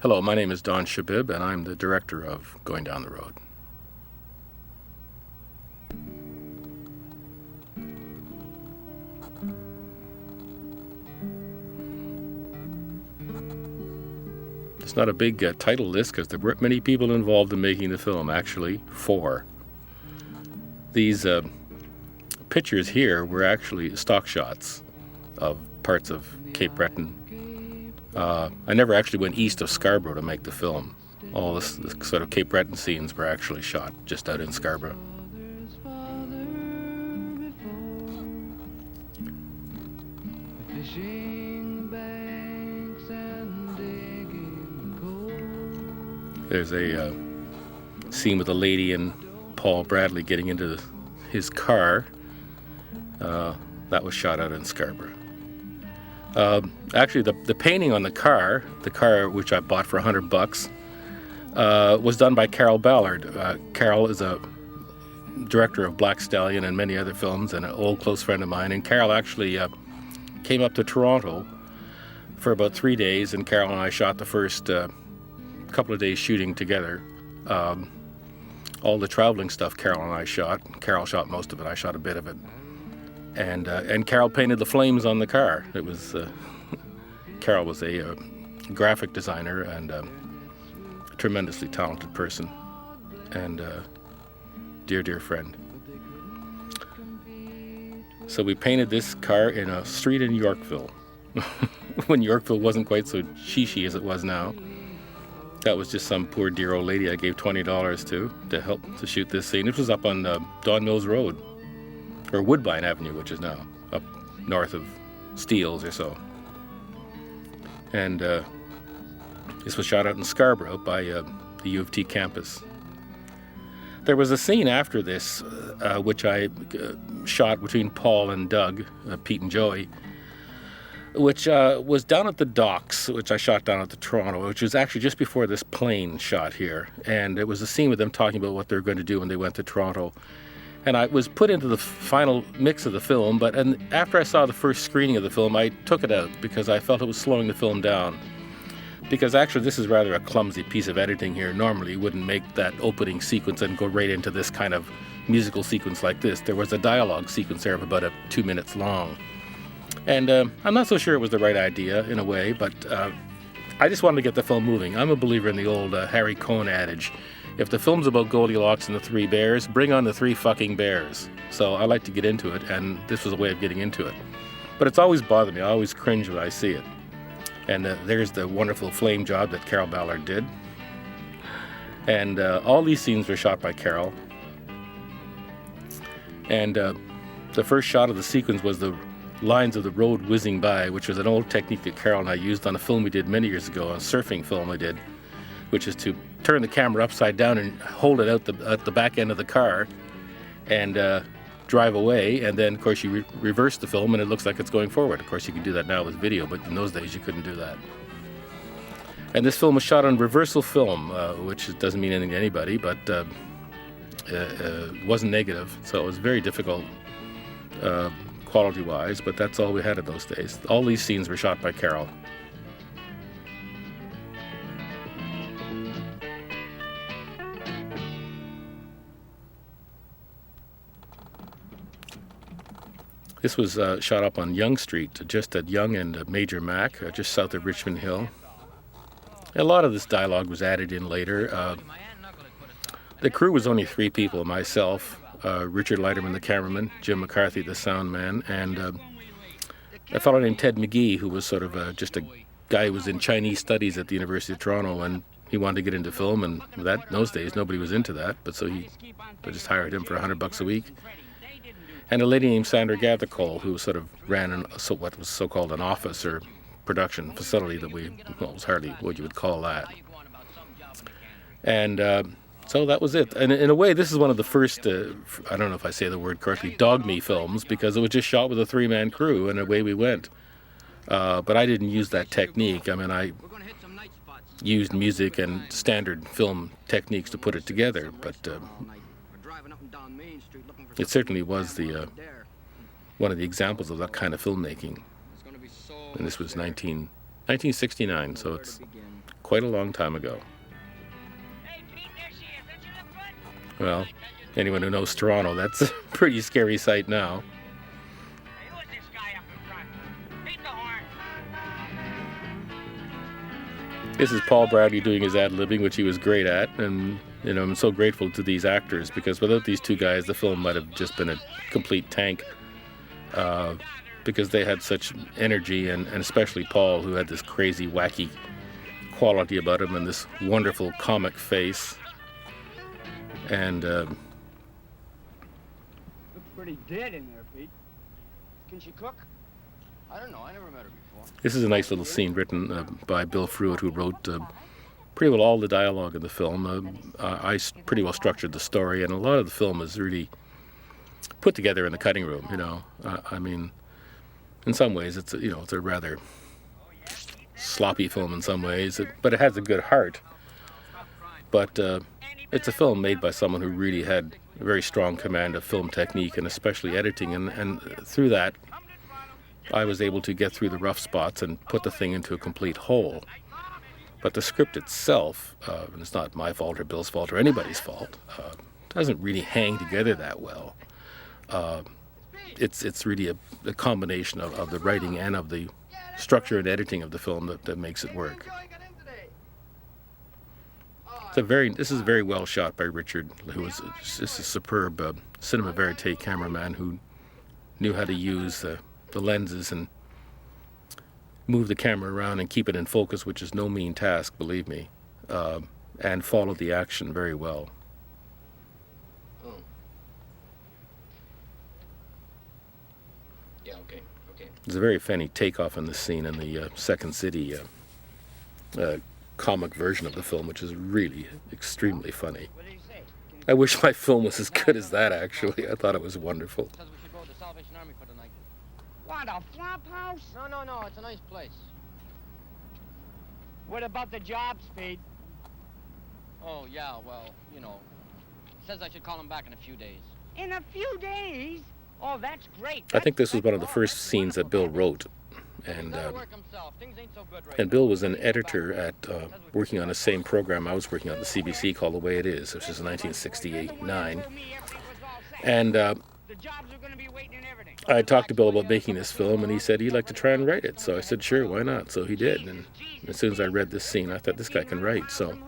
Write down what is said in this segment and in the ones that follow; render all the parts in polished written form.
Hello, my name is Donald Shebib, and I'm the director of Goin Down the Road. It's not a big title list because there weren't many people involved in making the film, actually 4. These pictures here were actually stock shots of parts of Cape Breton. I never actually went east of Scarborough to make the film. All the sort of Cape Breton scenes were actually shot just out in Scarborough. There's a scene with a lady and Paul Bradley getting into his car. That was shot out in Scarborough. Actually, the painting on the car which I bought for $100, was done by Cayle Ballard. Cayle is a director of Black Stallion and many other films, and an old close friend of mine. And Cayle actually came up to Toronto for about 3 days, and Cayle and I shot the first couple of days shooting together. All the traveling stuff Cayle and I shot. Cayle shot most of it. I shot a bit of it. And Cayle painted the flames on the car. It was Cayle was a graphic designer and a tremendously talented person, and dear friend. So we painted this car in a street in Yorkville, when Yorkville wasn't quite so chic as it was now. That was just some poor dear old lady I gave $20 to help to shoot this scene. This was up on Don Mills Road, or Woodbine Avenue, which is now up north of Steeles or so. And this was shot out in Scarborough by the U of T campus. There was a scene after this, which I shot between Paul and Doug, Pete and Joey, which was down at the docks, which I shot down at the Toronto, which was actually just before this plane shot here. And it was a scene with them talking about what they were going to do when they went to Toronto. And I was put into the final mix of the film, but after I saw the first screening of the film, I took it out because I felt it was slowing the film down. Because actually this is rather a clumsy piece of editing here. Normally you wouldn't make that opening sequence and go right into this kind of musical sequence like this. There was a dialogue sequence there of about 2 minutes long. And I'm not so sure it was the right idea in a way, but I just wanted to get the film moving. I'm a believer in the old Harry Cohn adage. If the film's about Goldilocks and the 3 bears, bring on the 3 fucking bears. So I like to get into it, and this was a way of getting into it. But it's always bothered me. I always cringe when I see it. And there's the wonderful flame job that Cayle Ballard did. And all these scenes were shot by Cayle. And the first shot of the sequence was the lines of the road whizzing by, which was an old technique that Cayle and I used on a film we did many years ago, a surfing film I did, which is to turn the camera upside down and hold it out at the back end of the car and drive away, and then of course you reverse the film and it looks like it's going forward. Of course you can do that now with video, but in those days you couldn't do that. And this film was shot on reversal film, which doesn't mean anything to anybody, but wasn't negative, so it was very difficult quality-wise, but that's all we had in those days. All these scenes were shot by Cayle. This was shot up on Yonge Street, just at Yonge and Major Mac, just south of Richmond Hill. A lot of this dialogue was added in later. The crew was only 3 people, myself, Richard Leiterman, the cameraman, Jim McCarthy, the sound man, and a fellow named Ted McGee, who was sort of just a guy who was in Chinese studies at the University of Toronto, and he wanted to get into film, and in those days nobody was into that, but so I just hired him for $100 a week. And a lady named Sandra Gathercole, who sort of ran what was so-called an office or production facility that was hardly what you would call that. And so that was it. And in a way, this is one of the first, I don't know if I say the word correctly, dog-me films, because it was just shot with a 3-man crew, and away we went. But I didn't use that technique. I mean, I used music and standard film techniques to put it together, but it certainly was one of the examples of that kind of filmmaking. And this was 1969, so it's quite a long time ago. Well, anyone who knows Toronto, that's a pretty scary sight now. This is Paul Bradley doing his ad-libbing, which he was great at, and I'm so grateful to these actors, because without these two guys, the film might have just been a complete tank, because they had such energy, and especially Paul, who had this crazy, wacky quality about him and this wonderful comic face. And looks pretty dead in there, Pete. Can she cook? I don't know. I never met her before. This is a nice little scene written by Bill Fruet, who wrote pretty well all the dialogue in the film. I pretty well structured the story, and a lot of the film is really put together in the cutting room. I mean, in some ways, it's a rather sloppy film in some ways, but it has a good heart. But it's a film made by someone who really had a very strong command of film technique and especially editing, and through that, I was able to get through the rough spots and put the thing into a complete whole. But the script itself, and it's not my fault or Bill's fault or anybody's fault, doesn't really hang together that well. It's really a combination of the writing and of the structure and editing of the film that makes it work. This is very well shot by Richard, who was just a superb cinema verite cameraman who knew how to use the lenses and move the camera around and keep it in focus, which is no mean task, believe me, and follow the action very well. Oh. Yeah, okay. There's a very funny takeoff in this scene in the Second City comic version of the film, which is really extremely funny. I wish my film was as good as that, actually. I thought it was wonderful. What, a flop house? No, it's a nice place. What about the jobs, Pete? Oh, yeah, well, says I should call him back in a few days. In a few days? Oh, that's great. I think this was one of the first scenes that Bill wrote. And Bill was an editor at working on the same program I was working on, the CBC, called The Way It Is, which is 1969. And I talked to Bill about making this film, and he said he'd like to try and write it. So I said, sure, why not? So he did. And as soon as I read this scene, I thought, this guy can write. So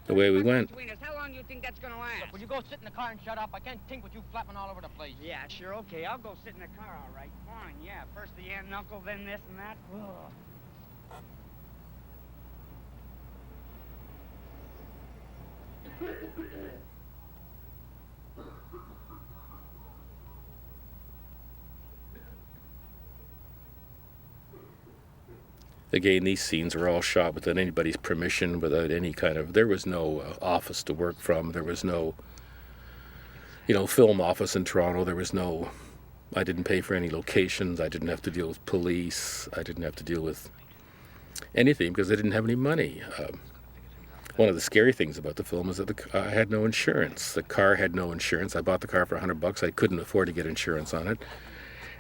away we went. How long do you think that's gonna last? Look, will you go sit in the car and shut up? I can't think with you flapping all over the place. Yeah, sure, okay. I'll go sit in the car, all right. Fine, yeah. First the aunt and uncle, then this and that. Again, these scenes were all shot without anybody's permission, without any kind of... There was no office to work from. There was no, film office in Toronto. There was no... I didn't pay for any locations. I didn't have to deal with police. I didn't have to deal with anything because I didn't have any money. One of the scary things about the film is that I had no insurance. The car had no insurance. I bought the car for $100. I couldn't afford to get insurance on it.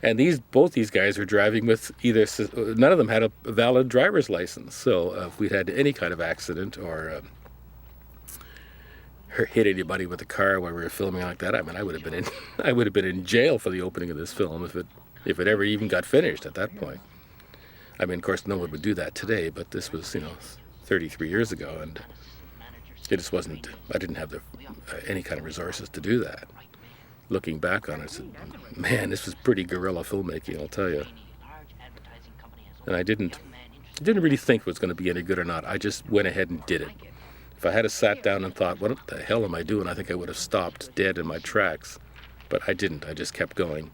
And both these guys were driving with none of them had a valid driver's license. So if we'd had any kind of accident or hit anybody with a car while we were filming like that, I mean, I would have been in jail for the opening of this film if it ever even got finished at that point. I mean, of course, no one would do that today, but this was 33 years ago, and it just wasn't. I didn't have any kind of resources to do that. Looking back on it, I said, man, this was pretty guerrilla filmmaking, I'll tell you. And I didn't really think it was going to be any good or not. I just went ahead and did it. If I had sat down and thought, what the hell am I doing? I think I would have stopped dead in my tracks. But I didn't. I just kept going.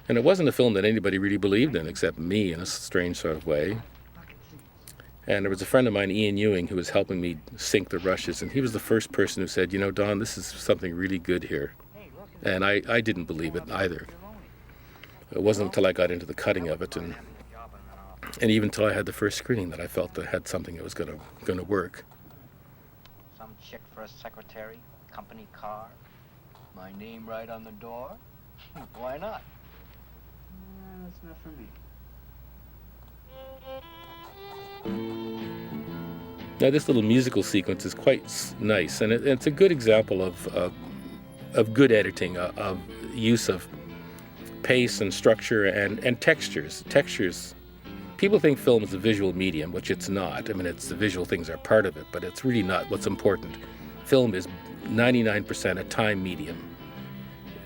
And it wasn't a film that anybody really believed in, except me in a strange sort of way. And there was a friend of mine, Ian Ewing, who was helping me sink the rushes. And he was the first person who said, Don, this is something really good here. And I didn't believe it either. It wasn't until I got into the cutting of it and even until I had the first screening that I felt that I had something that was going to work. Some chick for a secretary, company car, my name right on the door. Why not? That's not for me. Now, this little musical sequence is quite nice, and it's a good example of good editing, of use of pace and structure and textures. Textures. People think film is a visual medium, which it's not. I mean, the visual things are part of it, but it's really not what's important. Film is 99% a time medium.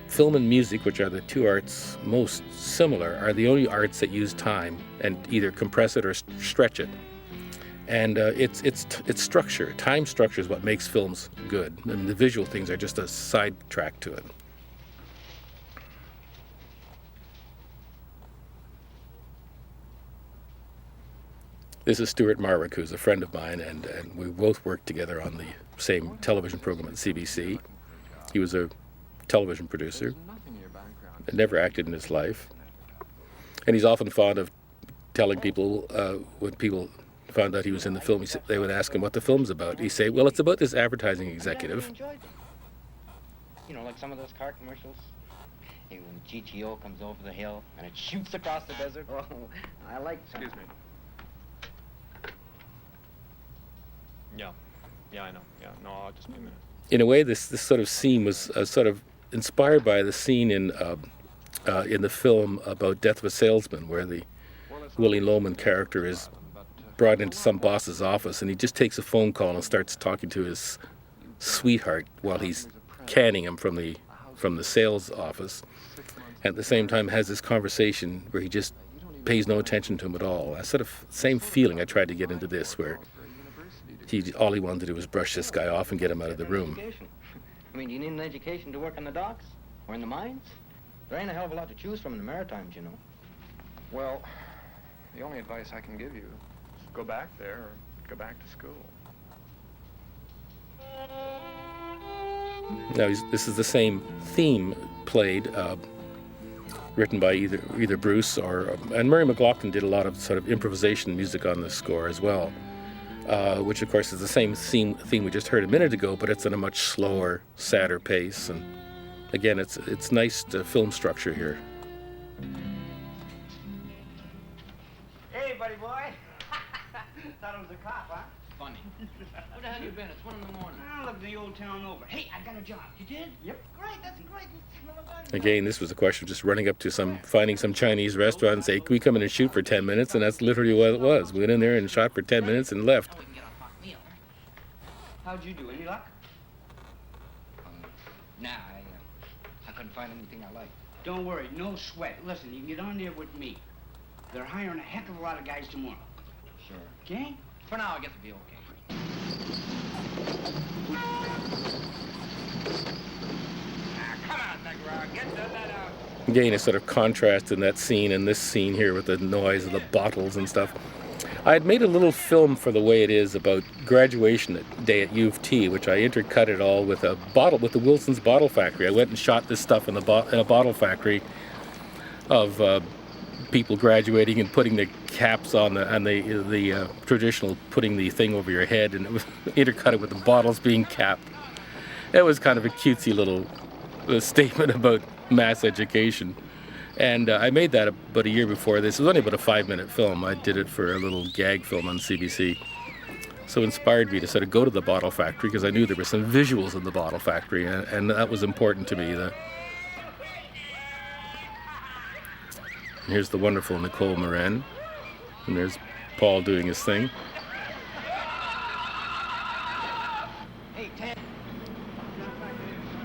Film and music, which are the two arts most similar, are the only arts that use time and either compress it or stretch it. And it's structure. Time structure is what makes films good. And the visual things are just a sidetrack to it. This is Stuart Marwick, who's a friend of mine, and we both worked together on the same television program at CBC. He was a television producer, never acted in his life. And he's often fond of telling people, when people found out he was in the film, they would ask him what the film's about. He'd say, well, it's about this advertising executive. You know, like some of those car commercials. Hey, when GTO comes over the hill and it shoots across the desert. Oh, I like some. Excuse me. Yeah, I know. Yeah, no, I'll just be a minute. In a way, this sort of scene was sort of inspired by the scene in the film about Death of a Salesman, where the Willie Loman character is brought into some boss's office, and he just takes a phone call and starts talking to his sweetheart while he's canning him from the sales office. At the same time, has this conversation where he just pays no attention to him at all. That sort of same feeling I tried to get into this, where all he wanted to do was brush this guy off and get him out of the room. I mean, do you need an education to work in the docks or in the mines? There ain't a hell of a lot to choose from in the Maritimes, you know. Well, the only advice I can give you is go back there or go back to school. Now, this is the same theme played, written by either Bruce and Murray McLaughlin did a lot of sort of improvisation music on this score as well. Which of course is the same theme we just heard a minute ago, but it's in a much slower, sadder pace. And again, it's nice film structure here. Hey, buddy boy. Thought it was a cop, huh? Funny. Where the hell you been? It's 1 in the morning. I lived in the old town over. Hey, I got a job. You did? Yep. Great, that's great. Again, this was a question of just running up to finding some Chinese restaurant and say, can we come in and shoot for 10 minutes? And that's literally what it was. We went in there and shot for 10 minutes and left. Now we can get a hot meal. How'd you do? Any luck? Nah, I couldn't find anything I liked. Don't worry, no sweat. Listen, you can get on there with me. They're hiring a heck of a lot of guys tomorrow. Sure. Okay? For now, I guess it'll be okay. Come on, McGrath. Get that out. Again, a sort of contrast in that scene and this scene here with the noise of the bottles and stuff. I had made a little film for The Way It Is about graduation day at U of T, which I intercut all with the Wilson's Bottle Factory. I went and shot this stuff in a bottle factory of people graduating and putting their caps on the traditional putting the thing over your head, and it was intercut with the bottles being capped. It was kind of a cutesy little statement about mass education. And I made that about a year before this. It was only about a 5-minute film. I did it for a little gag film on CBC. So it inspired me to sort of go to the bottle factory because I knew there were some visuals in the bottle factory, and that was important to me. Here's the wonderful Nicole Moran, and there's Paul doing his thing. Hey, Ted.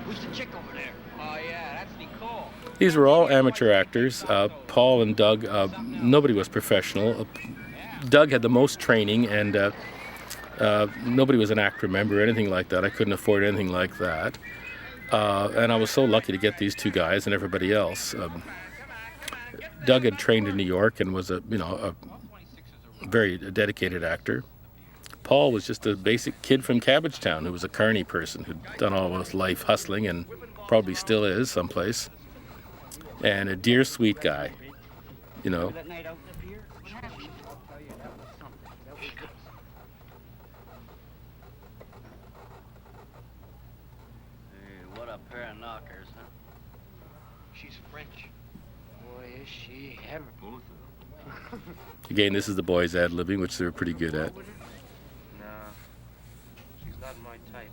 Who's the chick over there? Oh, yeah, that's Nicole. These were all amateur actors. Paul and Doug, nobody was professional. Doug had the most training, and nobody was an actor member or anything like that. I couldn't afford anything like that. And I was so lucky to get these two guys and everybody else. Doug had trained in New York and was a very dedicated actor. Paul was just a basic kid from Cabbagetown who was a carny person who'd done all his life hustling and probably still is someplace. And a dear, sweet guy, you know. That night out up here? I'll tell you, that was something. That was good. Hey, what a pair of knockers, huh? She's French. Boy, is she ever. Again, this is the boys ad-libbing, which they were pretty good at. Nah, type.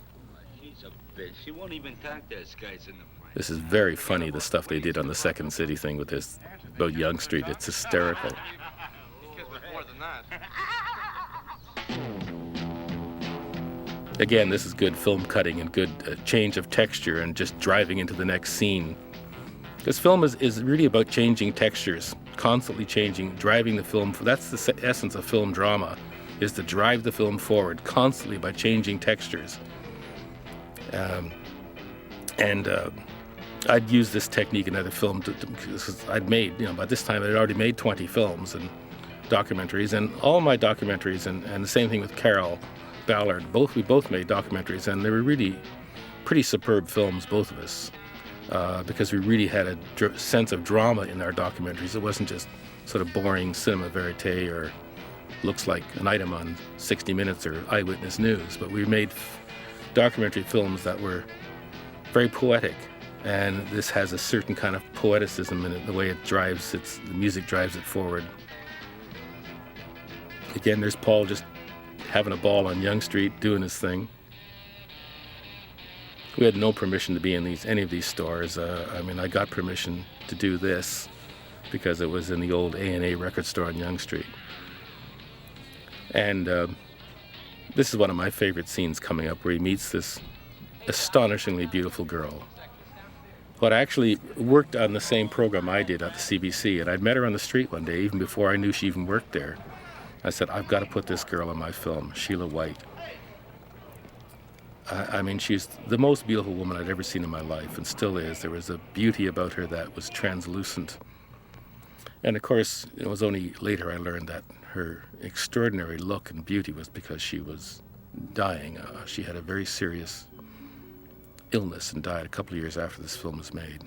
She's a bitch. She won't even talk to us guys in the front. This is very funny, the stuff they did on the Second City thing with this about Yonge Street. It's hysterical. More than that. Again, this is good film cutting and good change of texture and just driving into the next scene. This film is really about changing textures, constantly changing, driving the film. That's the essence of film drama, is to drive the film forward constantly by changing textures. I'd used this technique in other films because I'd made, by this time I'd already made 20 films and documentaries, and all my documentaries, and the same thing with Cayle Ballard, we both made documentaries, and they were really pretty superb films, both of us, because we really had a sense of drama in our documentaries. It wasn't just sort of boring cinema verite or looks like an item on 60 Minutes or Eyewitness News, but we made documentary films that were very poetic, and this has a certain kind of poeticism in it, the way the music drives it forward. Again, there's Paul just having a ball on Yonge Street, doing his thing. We had no permission to be in any of these stores. I got permission to do this because it was in the old A&A record store on Yonge Street. And this is one of my favorite scenes coming up, where he meets this astonishingly beautiful girl. But I actually worked on the same program I did at the CBC, and I'd met her on the street one day, even before I knew she even worked there. I said, I've got to put this girl in my film, Sheila White. She's the most beautiful woman I'd ever seen in my life, and still is. There was a beauty about her that was translucent. And of course, it was only later I learned that her extraordinary look and beauty was because she was dying. She had a very serious illness and died a couple of years after this film was made.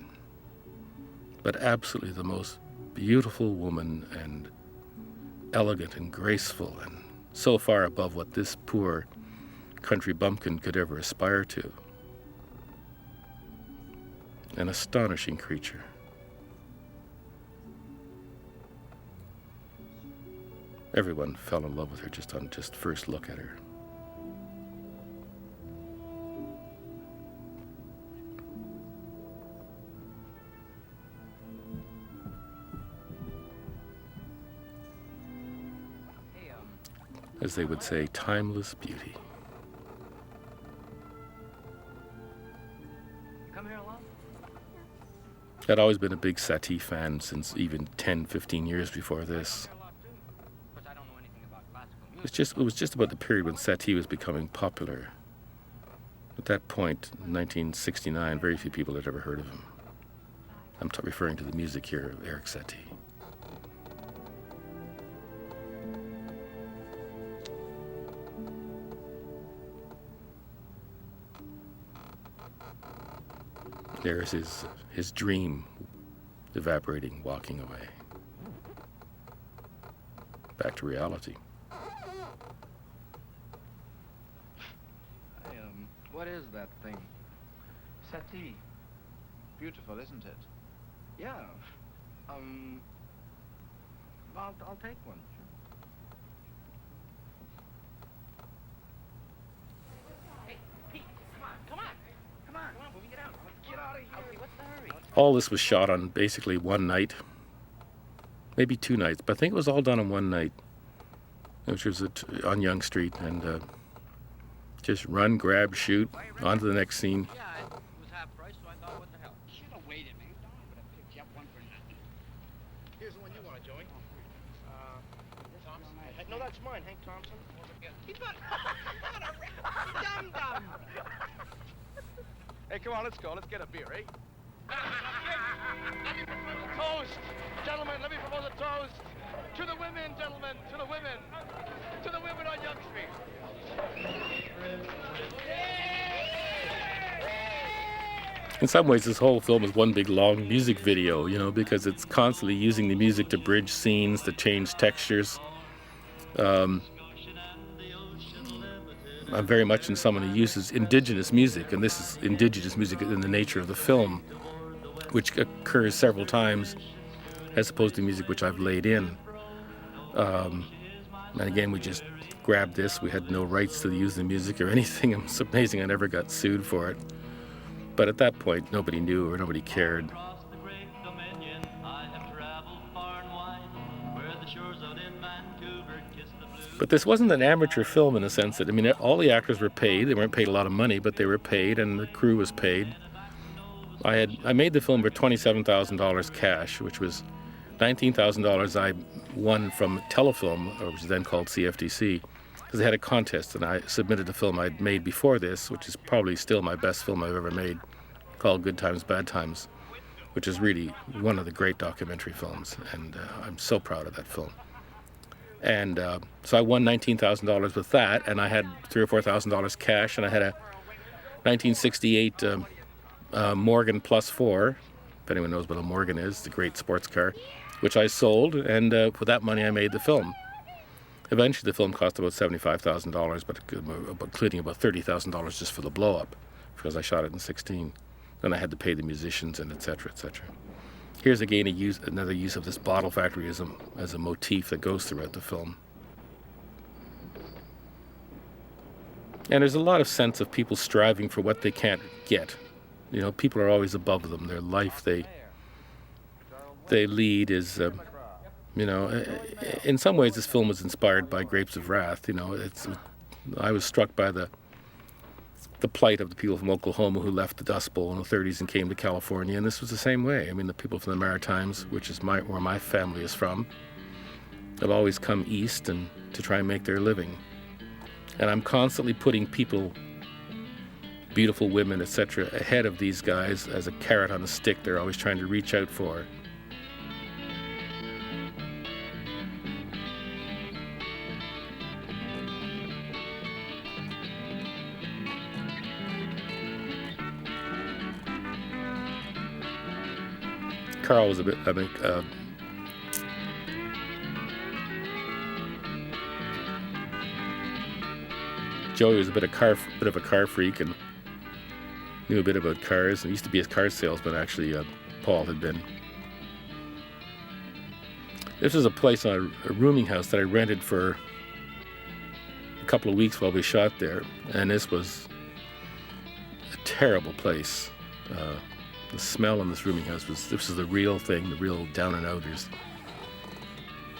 But absolutely the most beautiful woman, and elegant and graceful, and so far above what this poor country bumpkin could ever aspire to. An astonishing creature. Everyone fell in love with her just on first look at her. As they would say, timeless beauty. Come here alone? I'd always been a big Satie fan since even 10, 15 years before this. It was just about the period when Satie was becoming popular. At that point, in 1969, very few people had ever heard of him. I'm referring to the music here of Eric Satie. There's his dream evaporating, walking away. Back to reality. What is that thing? Satie. Beautiful, isn't it? Yeah. I'll take one. Hey, Pete, come on, we get out. Let's get out of here. Okay, what's the hurry? All this was shot on basically one night, maybe 2 nights, but I think it was all done on one night, which was on Yonge Street, and just run, grab, shoot, on to the next scene. Yeah, it was half price, so I thought, what the hell? Should have waited, man. Don would have picked you up one for nothing. Here's the one you want, Joey. Thompson. No, that's mine, Hank Thompson. He's not dum-dum. Hey, come on, let's go. Let's get a beer, eh? Let me propose a toast. Gentlemen, let me propose a toast. To the women, gentlemen, to the women. To the women on Yonge Street. In some ways, this whole film is one big long music video, because it's constantly using the music to bridge scenes, to change textures. I'm very much in someone who uses indigenous music, and this is indigenous music in the nature of the film, which occurs several times, as opposed to music which I've laid in. And again, we just grabbed this. We had no rights to use the music or anything. It's amazing I never got sued for it. But at that point, nobody knew or nobody cared. But this wasn't an amateur film in the sense that, I mean, all the actors were paid. They weren't paid a lot of money, but they were paid, and the crew was paid. I made the film for $27,000 cash, which was $19,000 I won from Telefilm, which was then called CFTC, because they had a contest, and I submitted a film I'd made before this, which is probably still my best film I've ever made, called Good Times, Bad Times, which is really one of the great documentary films, and I'm so proud of that film. And so I won $19,000 with that, and I had $3,000 or $4,000 cash, and I had a 1968 Morgan Plus 4, if anyone knows what a Morgan is, the great sports car, which I sold, and with that money I made the film. Eventually the film cost about $75,000, but including about $30,000 just for the blow-up, because I shot it in 16. Then I had to pay the musicians, and et cetera, et cetera. Here's again another use of this bottle factory as a motif that goes throughout the film. And there's a lot of sense of people striving for what they can't get. You know, people are always above them. Their life they lead is, you know, in some ways this film was inspired by Grapes of Wrath. You know, I was struck by the plight of the people from Oklahoma who left the Dust Bowl in the 30s and came to California, and this was the same way. I mean, the people from the Maritimes, which is where my family is from, have always come east and to try and make their living. And I'm constantly putting people, beautiful women, etc., ahead of these guys as a carrot on a stick they're always trying to reach out for. Carl was a bit, Joey was a bit of a car freak and knew a bit about cars. And used to be a car salesman, actually. Paul had been. This was a place on a rooming house that I rented for a couple of weeks while we shot there, and this was a terrible place. The smell in this rooming house was the real thing, the real down and outers.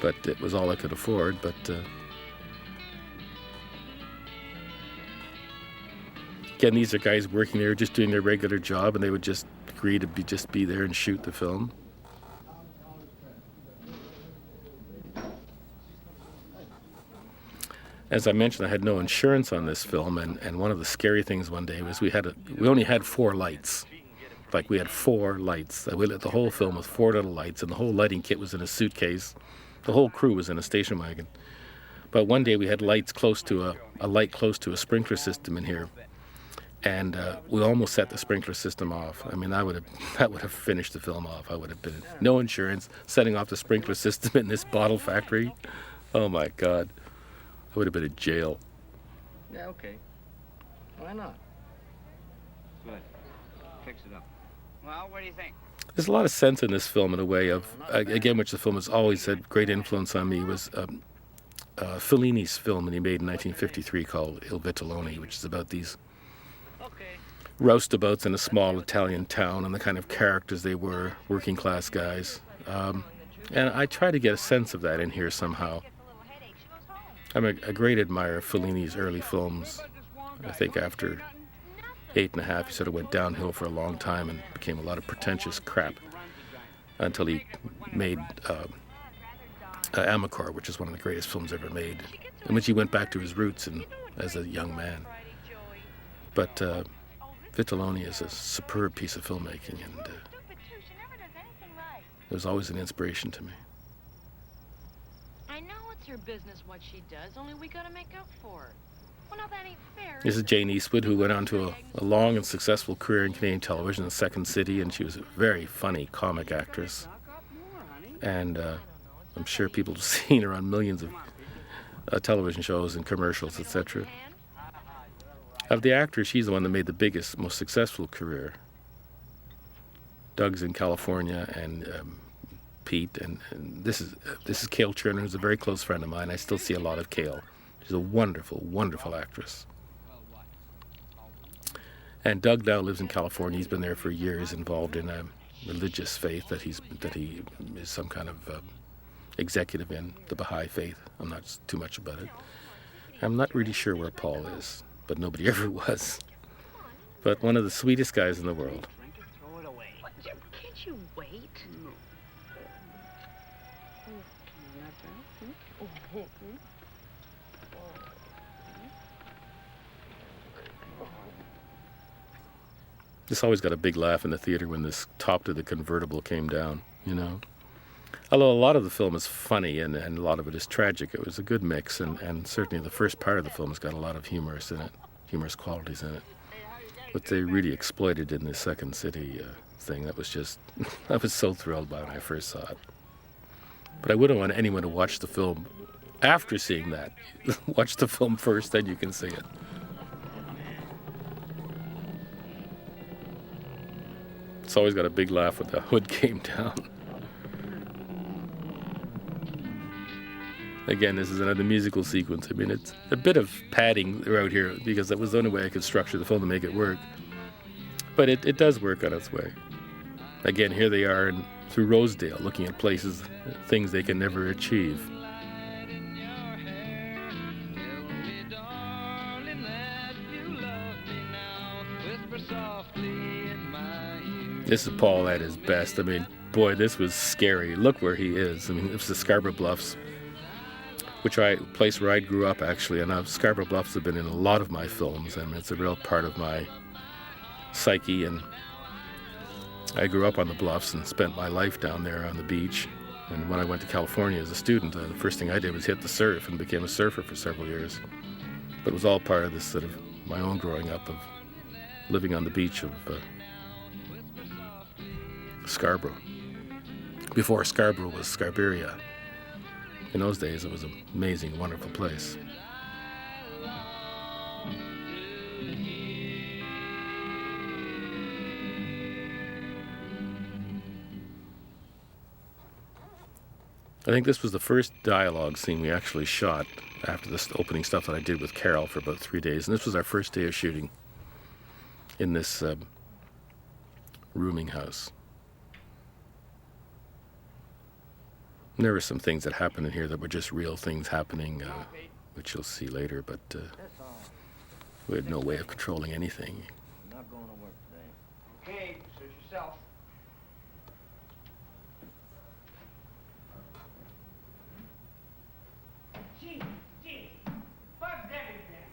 But it was all I could afford. But again, these are guys working there, just doing their regular job, and they would just agree to just be there and shoot the film. As I mentioned, I had no insurance on this film, and one of the scary things one day was we only had 4 lights. Like, we had 4 lights. We lit the whole film with 4 little lights, and the whole lighting kit was in a suitcase. The whole crew was in a station wagon. But one day we had lights close to a light close to a sprinkler system in here, and we almost set the sprinkler system off. I mean, that would have finished the film off. I would have been no insurance, setting off the sprinkler system in this bottle factory. Oh my God, I would have been in jail. Yeah, okay. Why not? Good. Fix it up. Well, what do you think? There's a lot of sense in this film in a way of, again, which the film has always had great influence on me, was Fellini's film that he made in 1953 called Il Vitellone, which is about these roustabouts in a small Italian town and the kind of characters they were, working class guys. And I try to get a sense of that in here somehow. I'm a great admirer of Fellini's early films. I think after 8½, he sort of went downhill for a long time and became a lot of pretentious crap until he made Amicor, which is one of the greatest films ever made, in which he went back to his roots as a young man. But Vitellone is a superb piece of filmmaking, and it was always an inspiration to me. I know it's her business what she does, only we gotta make up for it. Well, no, that ain't fair. This is Jayne Eastwood, who went on to a long and successful career in Canadian television, The Second City, and she was a very funny comic actress. And I'm sure people have seen her on millions of television shows and commercials, etc. Of the actors, she's the one that made the biggest, most successful career. Doug's in California, and Pete, and this is Cayle Chernin, who's a very close friend of mine. I still see a lot of Cayle She's a wonderful, wonderful actress. And Doug now lives in California. He's been there for years, involved in a religious faith that he is some kind of executive in, the Baha'i faith. I'm not too much about it. I'm not really sure where Paul is, but nobody ever was. But one of the sweetest guys in the world. Can't you wait? Just always got a big laugh in the theater when this top to the convertible came down, you know. Although a lot of the film is funny and a lot of it is tragic, it was a good mix, and certainly the first part of the film has got a lot of humorous qualities in it. But they really exploited in the Second City thing. That was just, I was so thrilled by when I first saw it. But I wouldn't want anyone to watch the film after seeing that. Watch the film first, then you can see it. It's always got a big laugh when the hood came down. Again, this is another musical sequence. I mean, it's a bit of padding throughout here because that was the only way I could structure the film to make it work. But it does work on its way. Again, here they are through Rosedale, looking at places, things they can never achieve. This is Paul at his best. I mean, boy, this was scary. Look where he is. I mean, it was the Scarborough Bluffs, place where I grew up, actually. And Scarborough Bluffs have been in a lot of my films, and it's a real part of my psyche. And I grew up on the Bluffs and spent my life down there on the beach. And when I went to California as a student, the first thing I did was hit the surf and became a surfer for several years. But it was all part of this sort of my own growing up of living on the beach of Scarborough. Before Scarborough was Scarberia. In those days, it was an amazing, wonderful place. I think this was the first dialogue scene we actually shot after this opening stuff that I did with Cayle for about 3 days. And this was our first day of shooting in this rooming house. And there were some things that happened in here that were just real things happening, which you'll see later, but we had no way of controlling anything. I'm not going to work today. Okay, suit yourself. Gee, bugs everything.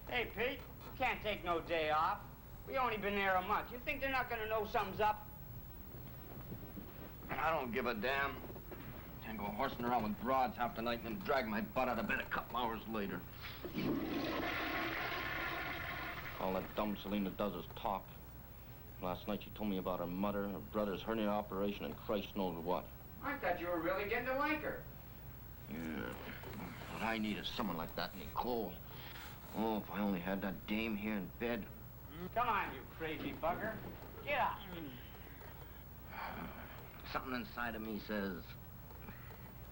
Hey, Pete, you can't take no day off. We only been there a month. You think they're not gonna know something's up? I don't give a damn. Can't go horsing around with broads half the night and then drag my butt out of bed a couple hours later. All that dumb Selena does is talk. Last night she told me about her mother, her brother's hernia operation, and Christ knows what. I thought you were really getting to like her. Yeah. What I need is someone like that, Nicole. Oh, if I only had that dame here in bed. Come on, you crazy bugger. Get up. Something inside of me says,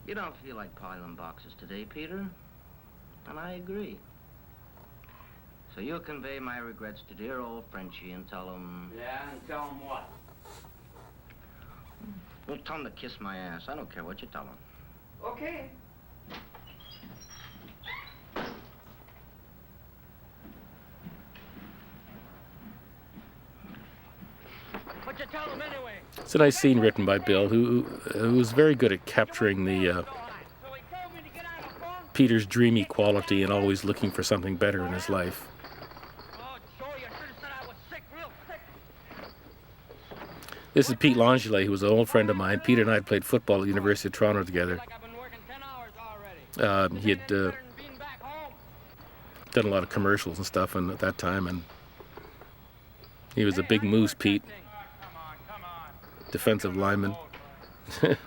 you don't feel like piling boxes today, Peter. And I agree. So you'll convey my regrets to dear old Frenchie and tell him... Yeah, and tell him what? Well, tell him to kiss my ass. I don't care what you tell him. Okay. What you tell him anyway? It's a nice scene written by Bill, who was very good at capturing the Peter's dreamy quality and always looking for something better in his life. This is Pete Langelier, who was an old friend of mine. Peter and I had played football at the University of Toronto together. He had done a lot of commercials and stuff at that time, and he was a big moose, Pete. Defensive lineman. Hey, McGrath,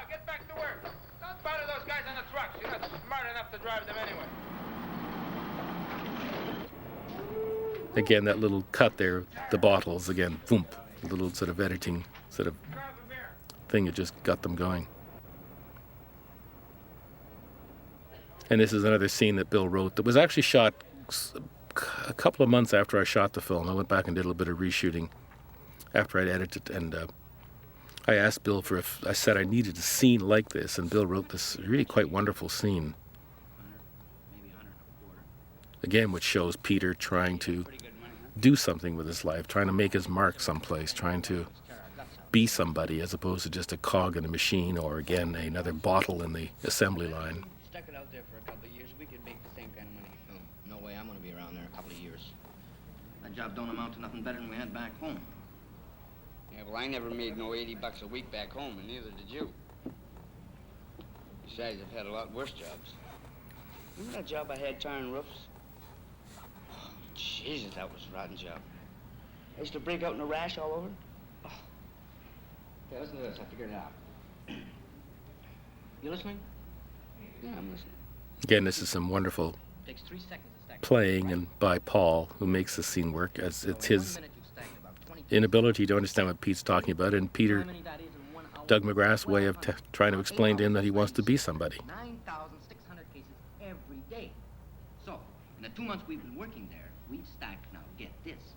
get back to work. Don't bother those guys on the trucks. You're not smart enough to drive them anyway. Again, that little cut there, the bottles, again, boom, a little sort of editing sort of thing that just got them going. And this is another scene that Bill wrote that was actually shot a couple of months after I shot the film. I went back and did a little bit of reshooting after I'd edited it, and I asked Bill I said I needed a scene like this, and Bill wrote this really quite wonderful scene. Again, which shows Peter trying to do something with his life, trying to make his mark someplace, trying to be somebody as opposed to just a cog in a machine or, again, another bottle in the assembly line. Stuck it out there for a couple of years, we could make the same kind of money. No way I'm going to be around there a couple of years. That job don't amount to nothing better than we had back home. Yeah, well, I never made no $80 a week back home, and neither did you. Besides, I've had a lot worse jobs. Remember that job I had tarring roofs? Oh, Jesus, that was a rotten job. I used to break out in a rash all over. Oh. Okay, listen to this. I figured it out. You listening? Yeah, I'm listening. Again, this is some wonderful Takes 3 seconds to stack. playing and by Paul, who makes the scene work, as it's his inability to understand what Pete's talking about, and Doug McGrath's way of trying to explain to him that he wants to be somebody. 9,600 cases every day. So, in the 2 months we've been working there, we've stacked, now get this,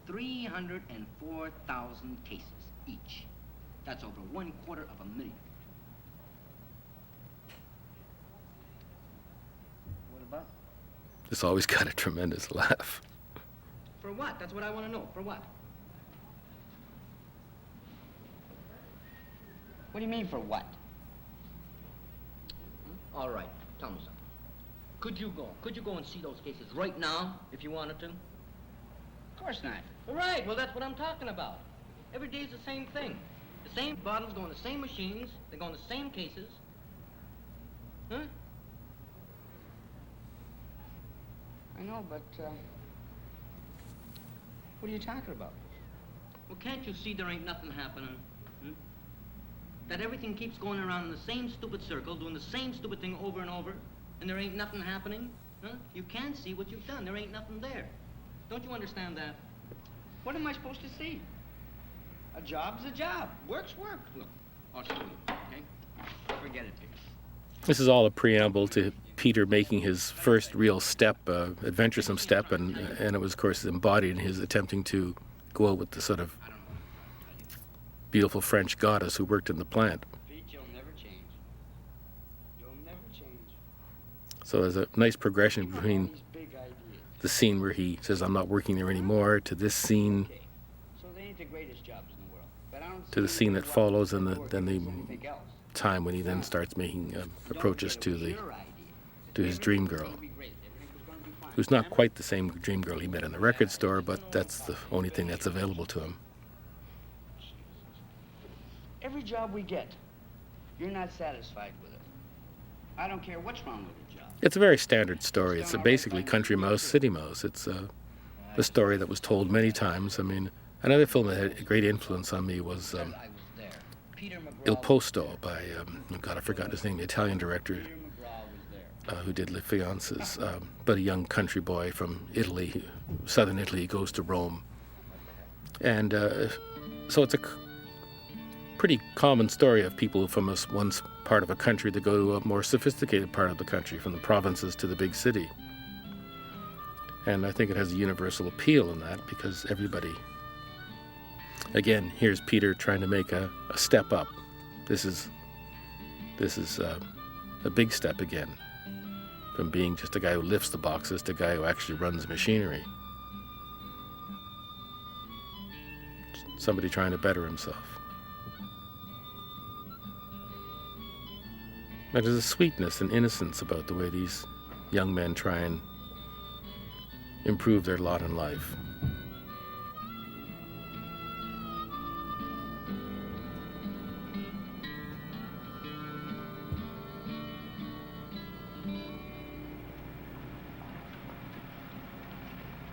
304,000 cases each. That's over 250,000. What about? This always got a tremendous laugh. For what? That's what I want to know. For what? What do you mean, for what? All right, tell me something. Could you go and see those cases right now if you wanted to? Of course not. All right, well, that's what I'm talking about. Every day's the same thing. The same bottles go in the same machines. They go in the same cases. Huh? I know, but, what are you talking about? Well, can't you see there ain't nothing happening? That everything keeps going around in the same stupid circle, doing the same stupid thing over and over, and there ain't nothing happening? Huh? You can see what you've done. There ain't nothing there. Don't you understand that? What am I supposed to see? A job's a job. Work's work. Look, I'll show you, okay? Forget it, Peter. This is all a preamble to Peter making his first real step, adventuresome step, and it was, of course, embodied in his attempting to go out with the sort of beautiful French goddess who worked in the plant. Pete, you'll never change. You'll never change. So there's a nice progression between These big ideas. the scene where he says, I'm not working there anymore, to this scene, Okay. So they ain't the greatest jobs in the world. But I don't to the see scene that why follows, and work then the against anything else. time when he then starts making approaches Don't to care, it was your idea. his dream girl, Everything was gonna be great. Everything was gonna be fine. who's not quite the same dream girl he met in the record store, but that's the only thing that's available to him. Every job we get, you're not satisfied with it. I don't care what's wrong with the job. It's a very standard story. It's basically Country Mouse, City Mouse. It's a story that was told many times. I mean, another film that had a great influence on me was I was there. Peter McGrath. Il Posto by, God, I forgot his name, the Italian director Peter McGrath was there. who did Les Fiances, but a young country boy from Italy, southern Italy, goes to Rome. And so it's a pretty common story of people from one part of a country that go to a more sophisticated part of the country, from the provinces to the big city. And I think it has a universal appeal in that, because everybody, again, here's Peter trying to make a step up. This is a big step again, from being just a guy who lifts the boxes to a guy who actually runs machinery. Somebody trying to better himself. And there's a sweetness and innocence about the way these young men try and improve their lot in life.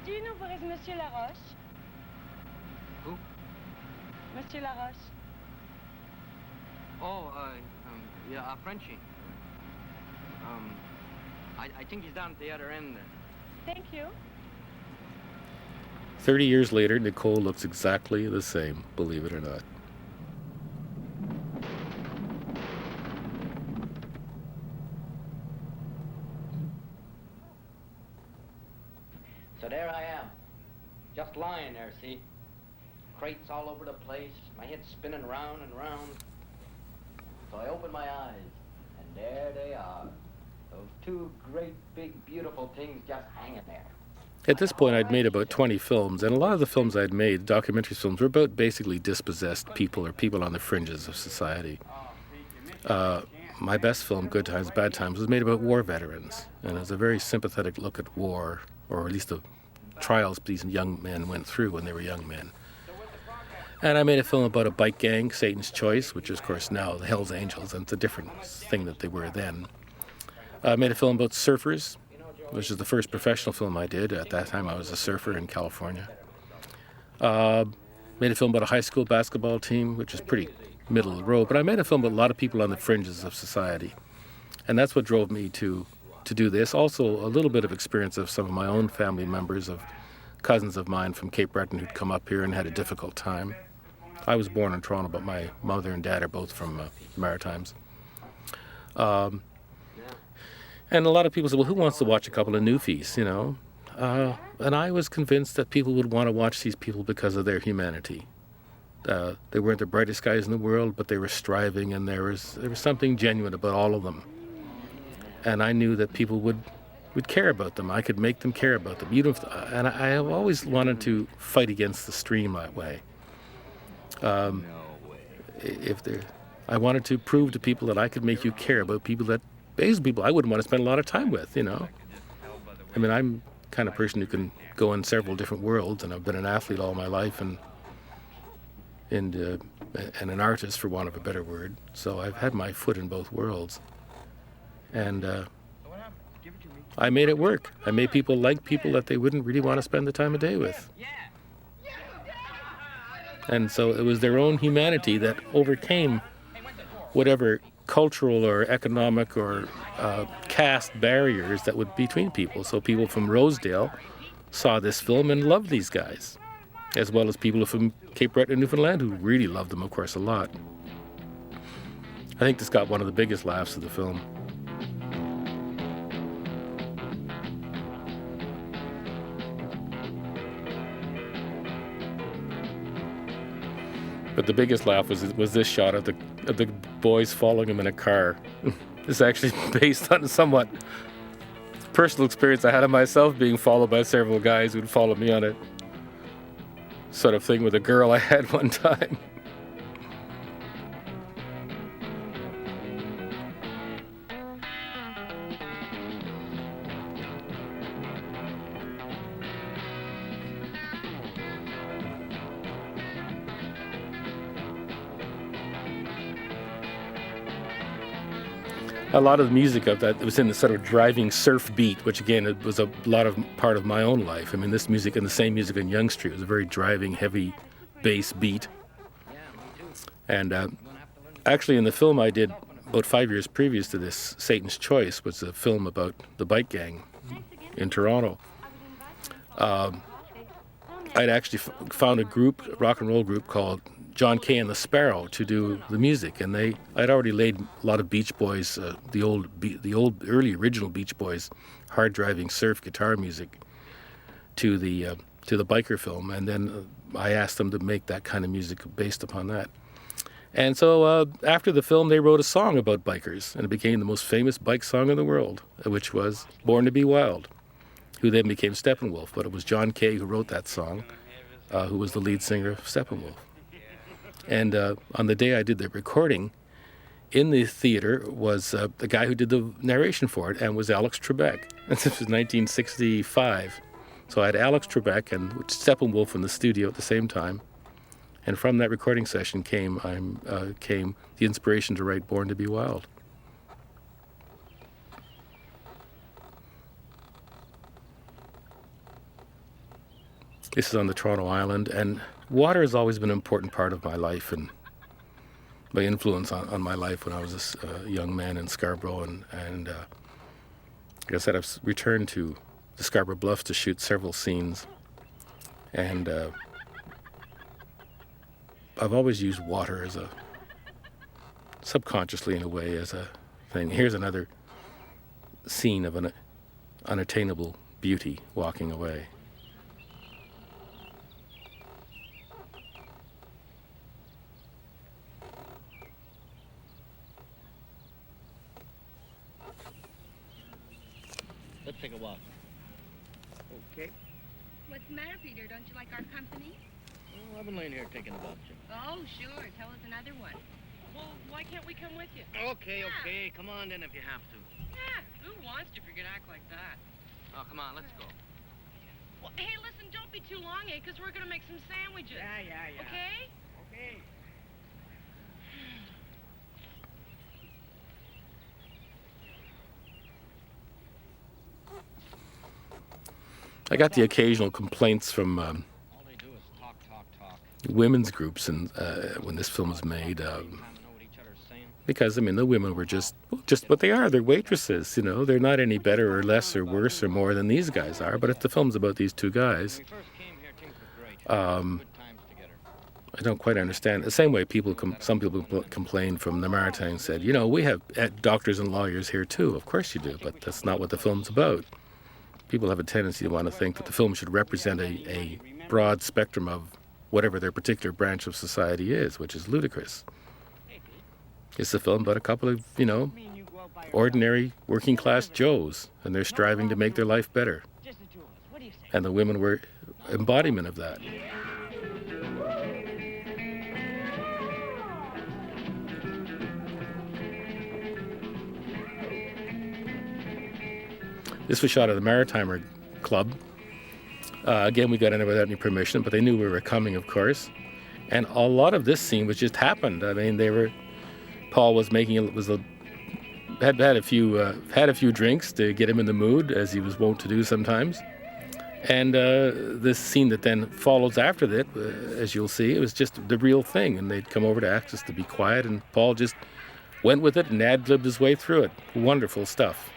Do you know where is Monsieur Laroche? Who? Monsieur Laroche. Oh, yeah, Frenchie. I think he's down at the other end there. Thank you. 30 years later, Nicole looks exactly the same, believe it or not. just lying there, see? Crates all over the place, my head spinning round and round. So I opened my eyes, and there they are. Those two great, big, beautiful things just hanging there. At this point, I'd made about 20 films, and a lot of the films I'd made, documentary films, were about basically dispossessed people or people on the fringes of society. My best film, Good Times, Bad Times, was made about war veterans, and it was a very sympathetic look at war, or at least the trials these young men went through when they were young men. And I made a film about a bike gang, Satan's Choice, which is, of course, now the Hells Angels, and it's a different thing that they were then. I made a film about surfers, which is the first professional film I did. At that time, I was a surfer in California. Made a film about a high school basketball team, which is pretty middle of the road. But I made a film about a lot of people on the fringes of society. And that's what drove me to do this. Also, a little bit of experience of some of my own family members, of cousins of mine from Cape Breton who'd come up here and had a difficult time. I was born in Toronto, but my mother and dad are both from the Maritimes. And a lot of people said, well, who wants to watch a couple of newfies, you know? And I was convinced that people would want to watch these people because of their humanity. They weren't the brightest guys in the world, but they were striving, and there was something genuine about all of them. And I knew that people would care about them. I could make them care about them. And I have always wanted to fight against the stream that way. I wanted to prove to people that I could make you care about people that, basically people I wouldn't want to spend a lot of time with, you know. I mean, I'm the kind of person who can go in several different worlds, and I've been an athlete all my life, and an artist, for want of a better word. So I've had my foot in both worlds. And I made it work. I made people like people that they wouldn't really want to spend the time of day with. And so it was their own humanity that overcame whatever cultural or economic or caste barriers that would between people. So people from Rosedale saw this film and loved these guys, as well as people from Cape Breton and Newfoundland who really loved them, of course, a lot. I think this got one of the biggest laughs of the film. But the biggest laugh was this shot of the boys following him in a car. It's actually based on a somewhat personal experience I had of myself being followed by several guys who'd follow me on a sort of thing with a girl I had one time. A lot of the music of that was in the sort of driving surf beat, which again, it was a lot of part of my own life. I mean, this music and the same music in Yonge Street was a very driving, heavy bass beat. And actually in the film I did about 5 years previous to this, Satan's Choice, was a film about the bike gang in Toronto. I'd actually found a rock and roll group called John Cayle and the Sparrow to do the music, and I'd already laid a lot of Beach Boys, the old early original Beach Boys, hard driving surf guitar music to the biker film, and then I asked them to make that kind of music based upon that. And so after the film, they wrote a song about bikers, and it became the most famous bike song in the world, which was Born to Be Wild, who then became Steppenwolf. But it was John Cayle who wrote that song, who was the lead singer of Steppenwolf. And on the day I did the recording, in the theater was the guy who did the narration for it, and was Alex Trebek. And this was 1965. So I had Alex Trebek and Steppenwolf in the studio at the same time. And from that recording session came the inspiration to write Born to Be Wild. This is on the Toronto Island, and water has always been an important part of my life and my influence on my life when I was a young man in Scarborough. And like I said, I've returned to the Scarborough Bluffs to shoot several scenes. And I've always used water as subconsciously in a way, as a thing. Here's another scene of an unattainable beauty walking away. take a walk. Okay. What's the matter, Peter? Don't you like our company? Oh, I've been laying here thinking about you. Oh, sure. Tell us another one. Well, why can't we come with you? Okay, okay. Come on then if you have to. Yeah, who wants to if you're gonna act like that? Oh, come on, let's go. Well, hey, listen, don't be too long, eh? Because we're gonna make some sandwiches. Yeah. Okay? Okay. I got the occasional complaints from All they do is talk. women's groups, and when this film was made, Time to know what each other's saying. because I mean the women were just what they are. They're waitresses, you know. They're not any better or less or worse or more than these guys are. But if the film's about these two guys, When we first came here, things were great. Good times together. I don't quite understand. The same way some people complain from the Maritimes, said, you know, we have doctors and lawyers here too. Of course you do, but that's not what the film's about. People have a tendency to want to think that the film should represent a broad spectrum of whatever their particular branch of society is, which is ludicrous. It's a film about a couple of, you know, ordinary working class Joes, and they're striving to make their life better. And the women were embodiment of that. This was shot at the Maritimer Club. Again, we got in without any permission, but they knew we were coming, of course. And a lot of this scene was just happened. I mean, Paul was had a few drinks to get him in the mood, as he was wont to do sometimes. And this scene that then follows after that, as you'll see, it was just the real thing. And they'd come over to ask us to be quiet, and Paul just went with it and ad-libbed his way through it. Wonderful stuff.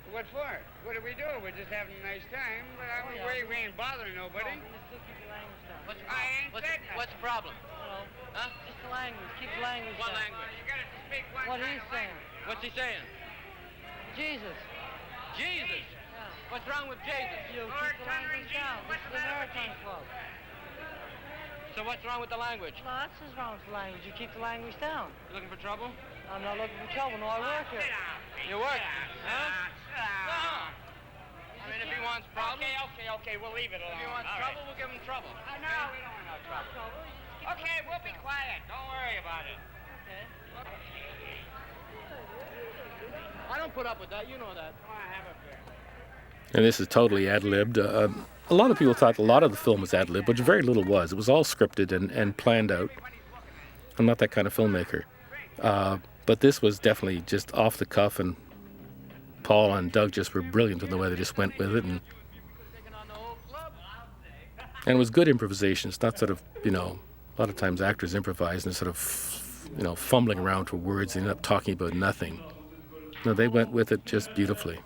What for? What do we do? We're just having a nice time, but we ain't bothering nobody. What's the problem? Huh? Just the language. Keep the language What down. language? You gotta speak one What kind he's of saying. language. What's he saying? Jesus. Jesus. Yeah. What's wrong with Jesus? You Lord, keep the thunder and language Jesus, down. This what's is the the matter with Maritime you? Club. So what's wrong with the language? Lots is wrong with the language. You keep the language down. You looking for trouble? I'm not looking for trouble. No, I work here. You work? Huh? No. I mean, if he wants problems, Okay, we'll leave it alone. if he wants All trouble, right. we'll give him trouble. No, we don't want no trouble. Okay, we'll be quiet. Don't worry about it. Okay. I don't put up with that. You know that. Come on, have a beer. And this is totally ad-libbed. A lot of people thought a lot of the film was ad-libbed, but very little was. It was all scripted and planned out. I'm not that kind of filmmaker. But this was definitely just off the cuff, and Paul and Doug just were brilliant in the way they just went with it. And it was good improvisation. It's not sort of, you know, a lot of times actors improvise and sort of, you know, fumbling around for words and end up talking about nothing. No, they went with it just beautifully.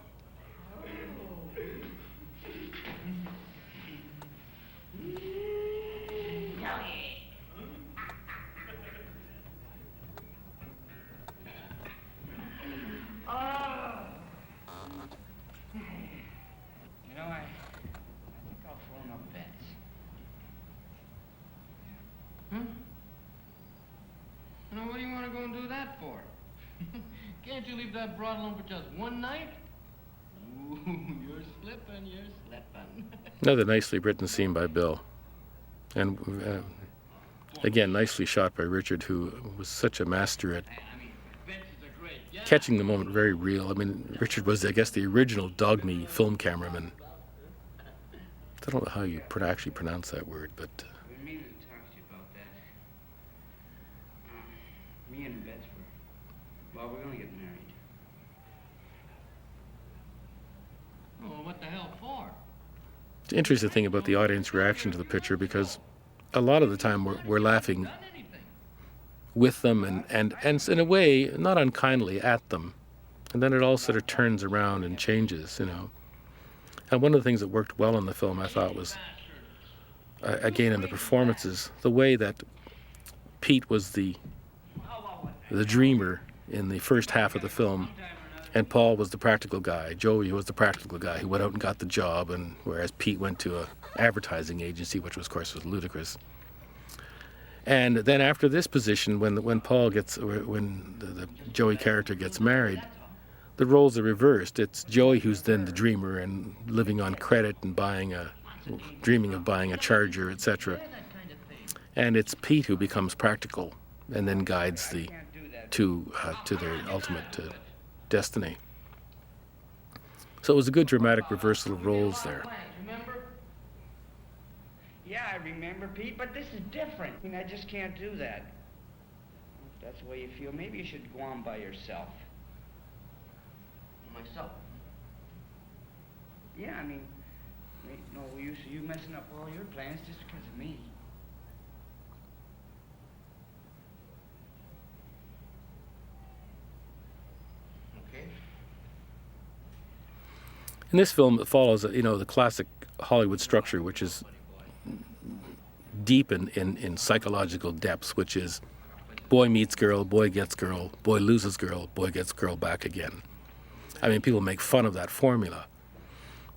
You know, I think I'll phone up Betts. Now, what do you want to go and do that for? Can't you leave that broad alone for just one night? Ooh, you're slipping. Another nicely written scene by Bill. And again, nicely shot by Richard, who was such a master at catching the moment very real. I mean, Richard was, I guess, the original dog-me film cameraman. I don't know how you actually pronounce that word, but We've been meaning to talk to you about that. Me and Betts we're gonna get married. Oh, what the hell for? the interesting thing about the audience reaction to the picture, because a lot of the time we're laughing with them and in a way, not unkindly, at them. And then it all sort of turns around and changes, you know. And one of the things that worked well in the film, I thought, was, again, in the performances, the way that Pete was the dreamer in the first half of the film, and Paul was the practical guy. Joey was the practical guy who went out and got the job, and whereas Pete went to advertising agency, which was, of course, was ludicrous. And then after this position, when the Joey character gets married, the roles are reversed. It's Joey who's then the dreamer and living on credit and dreaming of buying a Charger, etc. And it's Pete who becomes practical and then guides the two to their ultimate destiny. So it was a good dramatic reversal of roles there. Yeah, I remember, Pete, but this is different. I mean, I just can't do that. If that's the way you feel, maybe you should go on by yourself. Myself? Yeah, I mean, ain't no use of you messing up all your plans just because of me. Okay. In this film, it follows, the classic Hollywood structure, which is deep in psychological depths, which is boy meets girl, boy gets girl, boy loses girl, boy gets girl back again. I mean, people make fun of that formula.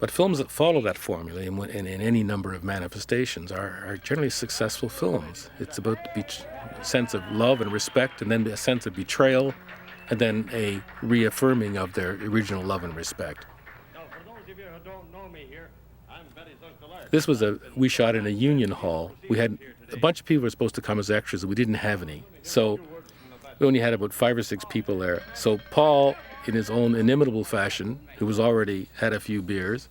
But films that follow that formula in any number of manifestations are generally successful films. It's about the sense of love and respect, and then a sense of betrayal, and then a reaffirming of their original love and respect. This was we shot in a union hall. We had a bunch of people were supposed to come as extras, and we didn't have any. So we only had about 5 or 6 people there. So Paul, in his own inimitable fashion, who was already had a few beers,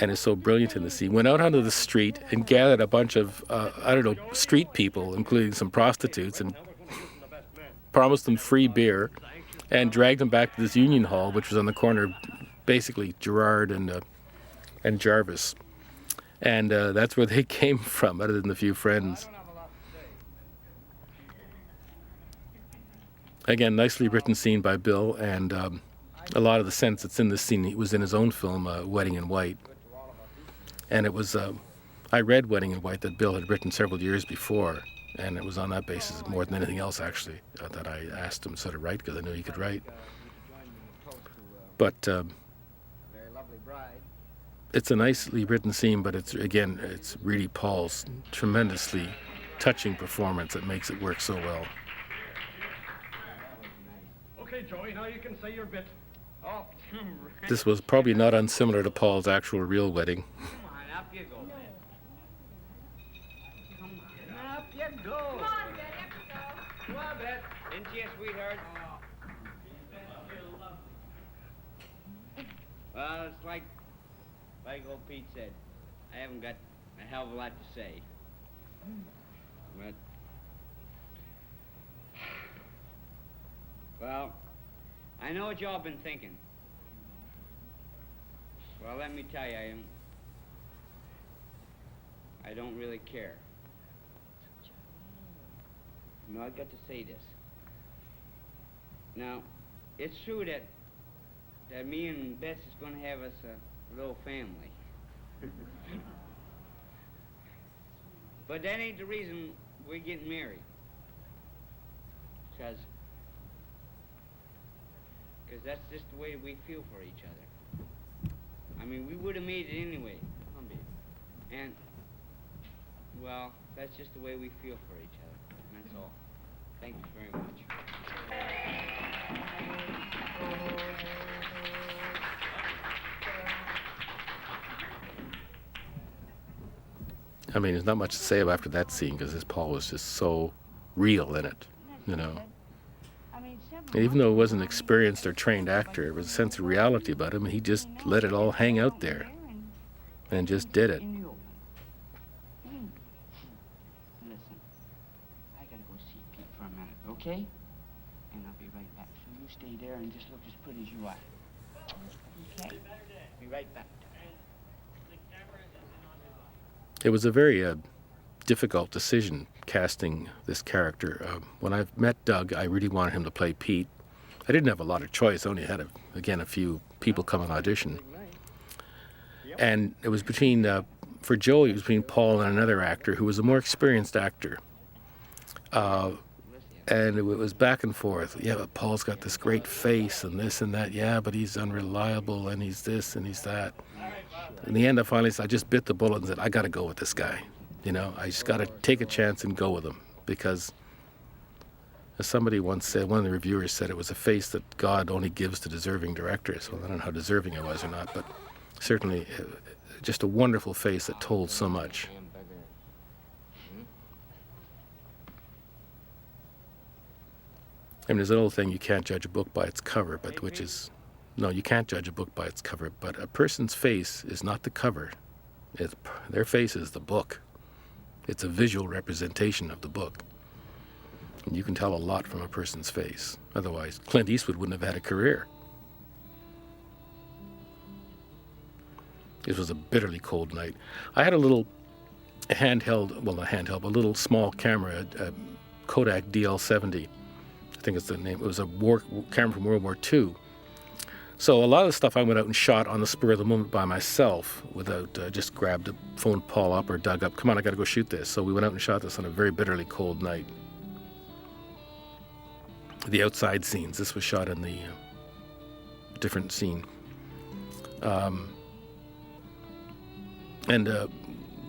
and is so brilliant in the scene, went out onto the street and gathered a bunch of, street people, including some prostitutes, and promised them free beer, and dragged them back to this union hall, which was on the corner of basically Gerard and Jarvis. And that's where they came from, other than a few friends. Again, nicely written scene by Bill, and a lot of the sense that's in this scene was in his own film, Wedding in White. And it was, I read Wedding in White that Bill had written several years before, and it was on that basis more than anything else, actually, that I asked him to sort of write, because I knew he could write. But it's a nicely written scene, but it's really Paul's tremendously touching performance that makes it work so well. Okay, Joey, now you can say your bit. Oh, This was probably not unsimilar to Paul's actual real wedding. Come on, up you go. Come on, up you go. Come on, Bet, up you go. Come on, Bet. Isn't she a sweetheart? Well, it's like old Pete said. I haven't got a hell of a lot to say. But, well, I know what y'all been thinking. Well, let me tell you, I don't really care. You know, I've got to say this. Now, it's true that me and Bess is going to have us a little family. But that ain't the reason we're getting married. Because that's just the way we feel for each other. I mean, we would have made it anyway, huh, baby? And, well, that's just the way we feel for each other. And that's all. Thank you very much. I mean, there's not much to say after that scene, because this Paul was just so real in it, And even though he wasn't an experienced or trained actor, there was a sense of reality about him, and he just let it all hang out there and just did it. Listen, I gotta go see Pete for a minute, okay? And I'll be right back. So you stay there and just look as pretty as you are. Okay? Be right back. It was a very difficult decision casting this character. When I met Doug, I really wanted him to play Pete. I didn't have a lot of choice. I only had, a few people come and audition. And it was for Joey, it was between Paul and another actor who was a more experienced actor. And it was back and forth. Yeah, but Paul's got this great face and this and that. Yeah, but he's unreliable and he's this and he's that. In the end, I just bit the bullet and said, I got to go with this guy. You know, I just got to take a chance and go with him, because as somebody once said, one of the reviewers said, it was a face that God only gives to deserving directors. Well, I don't know how deserving I was or not, but certainly just a wonderful face that told so much. I mean, there's an old thing, you can't judge a book by its cover, but you can't judge a book by its cover, but a person's face is not the cover. Their face is the book. It's a visual representation of the book. And you can tell a lot from a person's face. Otherwise, Clint Eastwood wouldn't have had a career. It was a bitterly cold night. I had a little a little small camera, a Kodak DL70. I think it's the name. It was a camera from World War II. So a lot of the stuff I went out and shot on the spur of the moment by myself, without just grabbed a phone Paul up or dug up. Come on, I got to go shoot this. So we went out and shot this on a very bitterly cold night. The outside scenes. This was shot in the different scene.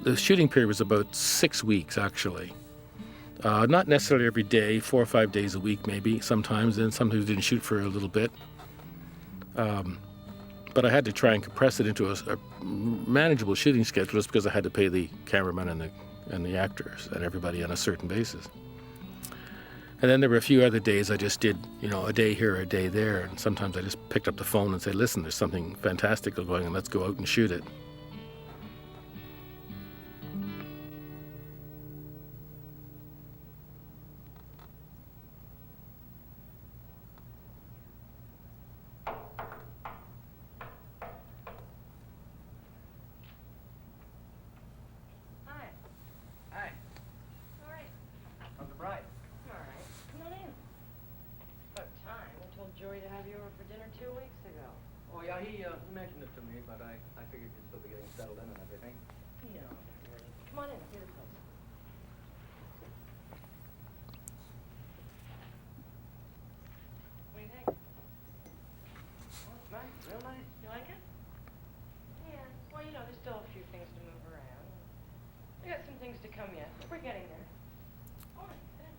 The shooting period was about 6 weeks, actually. Not necessarily every day, 4 or 5 days a week maybe, sometimes, and sometimes we didn't shoot for a little bit. But I had to try and compress it into a manageable shooting schedule, just because I had to pay the cameraman and the actors and everybody on a certain basis. And then there were a few other days I just did, a day here, a day there, and sometimes I just picked up the phone and said, listen, there's something fantastical going on, let's go out and shoot it.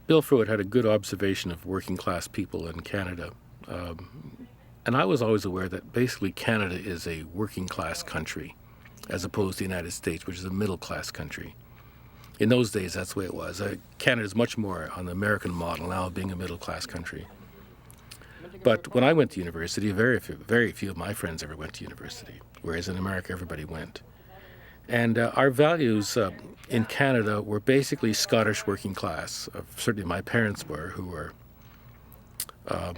Bill Fruet had a good observation of working class people in Canada. And I was always aware that basically Canada is a working class country, as opposed to the United States, which is a middle class country. In those days, that's the way it was. Canada is much more on the American model now, being a middle class country. But when I went to university, very few of my friends ever went to university, whereas in America, everybody went. And our values in Canada were basically Scottish working class. Certainly my parents were, who were,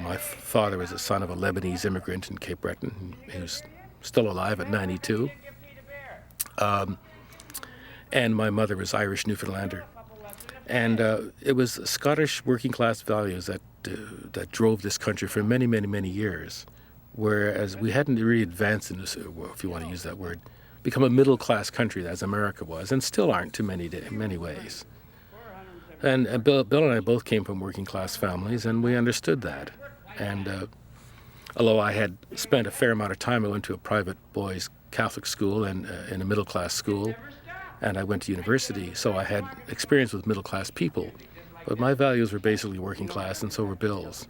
my father was the son of a Lebanese immigrant in Cape Breton, who's still alive at 92. And my mother was Irish Newfoundlander. And it was Scottish working class values that drove this country for many, many, many years, whereas we hadn't really advanced in this, if you want to use that word, become a middle-class country as America was, and still aren't in many ways. And Bill and I both came from working-class families, and we understood that. And although I had spent a fair amount of time, I went to a private boys' Catholic school and in a middle-class school, and I went to university, so I had experience with middle-class people. But my values were basically working-class, and so were Bill's.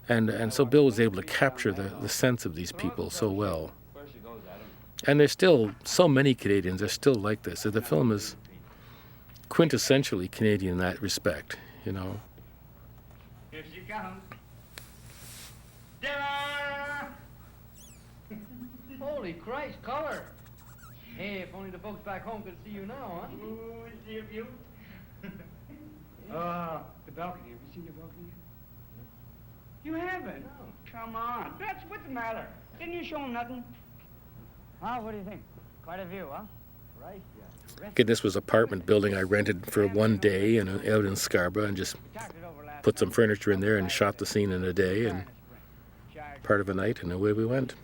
And so Bill was able to capture the sense of these people so well. And there's still so many Canadians are still like this. The film is quintessentially Canadian in that respect, Here she comes. Holy Christ, color! Hey, if only the folks back home could see you now, huh? Ooh, is she a beaut? The balcony. Have you seen the balcony? You haven't? No. Come on. What's the matter? Didn't you show him nothing? Huh? What do you think? Quite a view, huh? Right, yeah. Okay, this was an apartment building I rented for one day out in Scarborough, and just put some furniture in there and shot the scene in a day and part of a night, and away we went.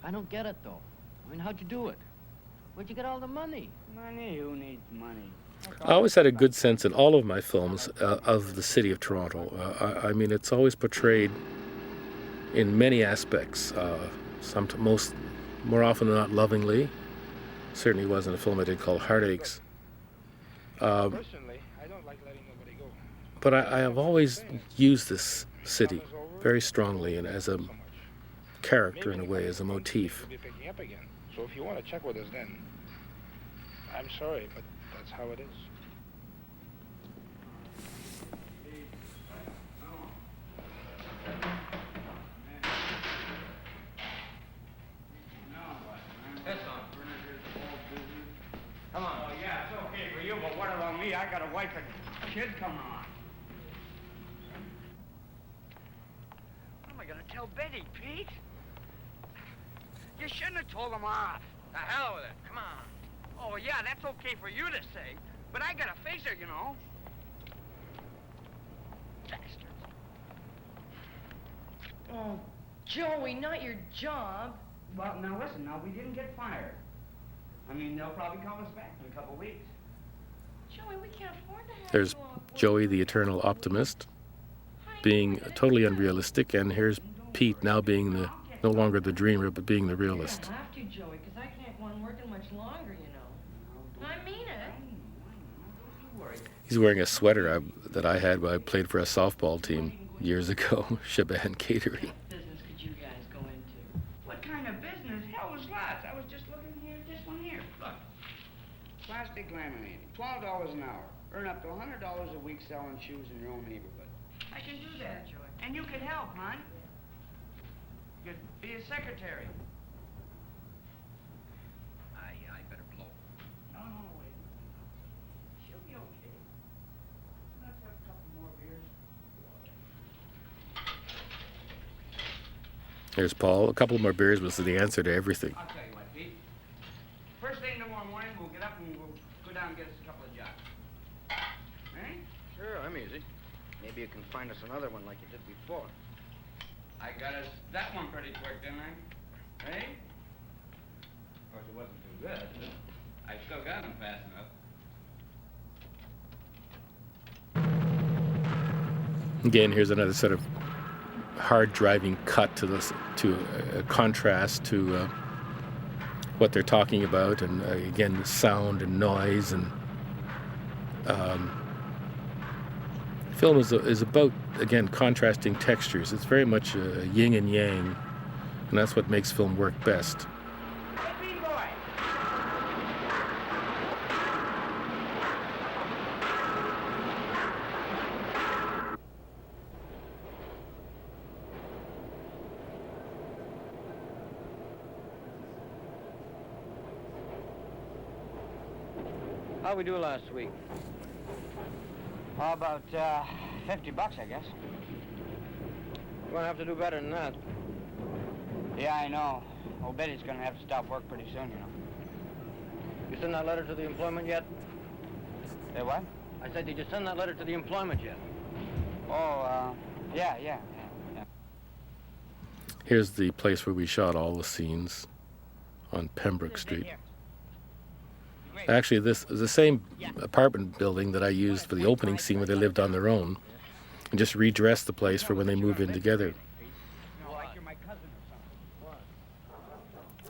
I don't get it, though. I mean, how'd you do it? Where'd you get all the money? Money? Who needs money? I always had a good sense in all of my films of the city of Toronto. I mean, it's always portrayed in many aspects. more often than not lovingly. Certainly wasn't a film I did called Heartaches. Personally, I don't like letting nobody go. But I have always used this city very strongly and as a character in a way, as a motif. We'll be picking up again. So if you want to check with us then, I'm sorry, but that's how it is. Come on. Oh, yeah, it's okay for you, but what about me? I got a wife and kid coming on. What am I going to tell Betty, Pete? You shouldn't have told him off. The hell with it. Come on. Oh, yeah, that's okay for you to say, but I got to face her, you know. Bastards. Oh, Joey, not your job. Well, now listen, we didn't get fired. I mean, they'll probably call us back in a couple weeks. Joey, we can't afford to have There's you off work. Joey, the eternal optimist, being totally unrealistic, and here's Pete now being no longer the dreamer, but being the realist. I have to, Joey, because I can't go on working much longer, you know. I mean it. He's wearing a sweater that I had when I played for a softball team years ago, Shebib Catering. What business could you guys go into? What kind of business? Hell, was lots. I was just looking here at this one here. Look. Plastic laminating, $12 an hour. Earn up to $100 a week selling shoes in your own neighborhood. I can do that, Joey. And you could help, hon. You could be a secretary. I better blow. No, wait. She'll be okay. Let's have a couple more beers. Here's Paul. A couple more beers was the answer to everything. I'll tell you what, Pete. First thing tomorrow morning, we'll get up and we'll go down and get us a couple of jobs. Eh? Sure, I'm easy. Maybe you can find us another one like you did before. I got us that one pretty quick, didn't I? Eh? Of course, it wasn't too good, but I still got them fast enough. Again, here's another sort of hard driving cut to a contrast to what they're talking about, and again, sound and noise, and film is about, again, contrasting textures. It's very much a yin and yang, and that's what makes film work best. Hey, Pete boy! How'd we do last week? How about, $50, I guess. We're gonna have to do better than that. Yeah, I know. Old Betty's gonna have to stop work pretty soon, you know. You send that letter to the employment yet? Say what? I said, did you send that letter to the employment yet? Oh, yeah. Here's the place where we shot all the scenes on Pembroke Street. Actually, this is the same apartment building that I used for the opening scene where they lived on their own, and just redressed the place for when they move in together.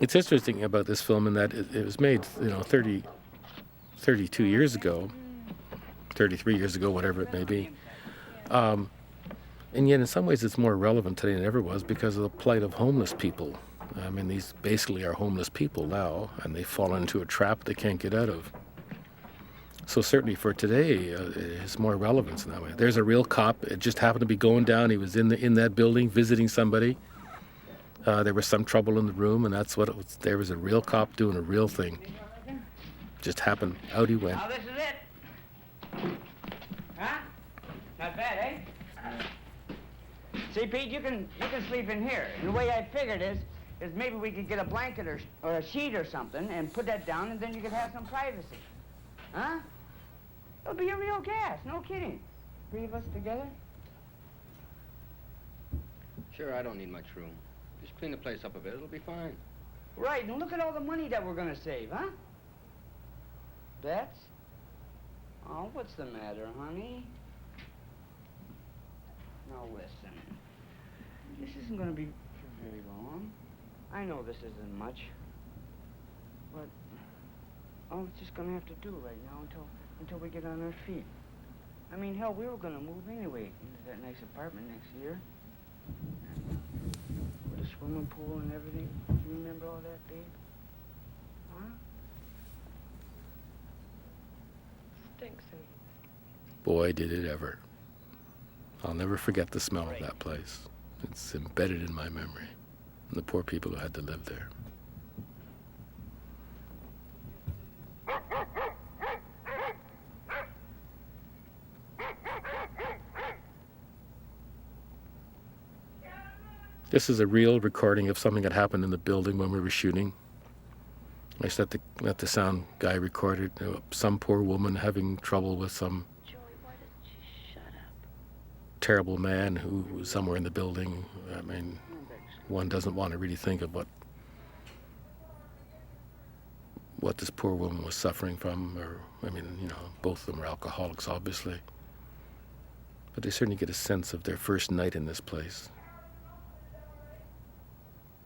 It's interesting about this film in that it was made, 32 years ago, 33 years ago, whatever it may be. And yet, in some ways, it's more relevant today than it ever was because of the plight of homeless people. I mean, these basically are homeless people now, and they fall into a trap they can't get out of. So certainly for today, it's more relevance in that way. There's a real cop. It just happened to be going down. He was in that building visiting somebody. There was some trouble in the room, and that's what it was. There was a real cop doing a real thing. Just happened. Out he went. Now, this is it. Huh? Not bad, eh? See, Pete, you can sleep in here. And the way I figured is maybe we could get a blanket or a sheet or something and put that down, and then you could have some privacy. Huh? It'll be a real gas, no kidding. 3 of us together? Sure, I don't need much room. Just clean the place up a bit, it'll be fine. Right, and look at all the money that we're gonna save, huh? Bets? Oh, what's the matter, honey? Now listen. This isn't gonna be for very long. I know this isn't much, all it's just gonna have to do right now until we get on our feet. I mean, hell, we were gonna move anyway into that nice apartment next year. With a swimming pool and everything. You remember all that, babe? Huh? Stinks in Boy, did it ever. I'll never forget the smell of that place. It's embedded in my memory. And the poor people who had to live there. This is a real recording of something that happened in the building when we were shooting. I just let the sound guy record it. Some poor woman having trouble with some terrible man who was somewhere in the building. I mean, one doesn't want to really think of what this poor woman was suffering from. Or, I mean, you know, both of them are alcoholics, obviously. But they certainly get a sense of their first night in this place.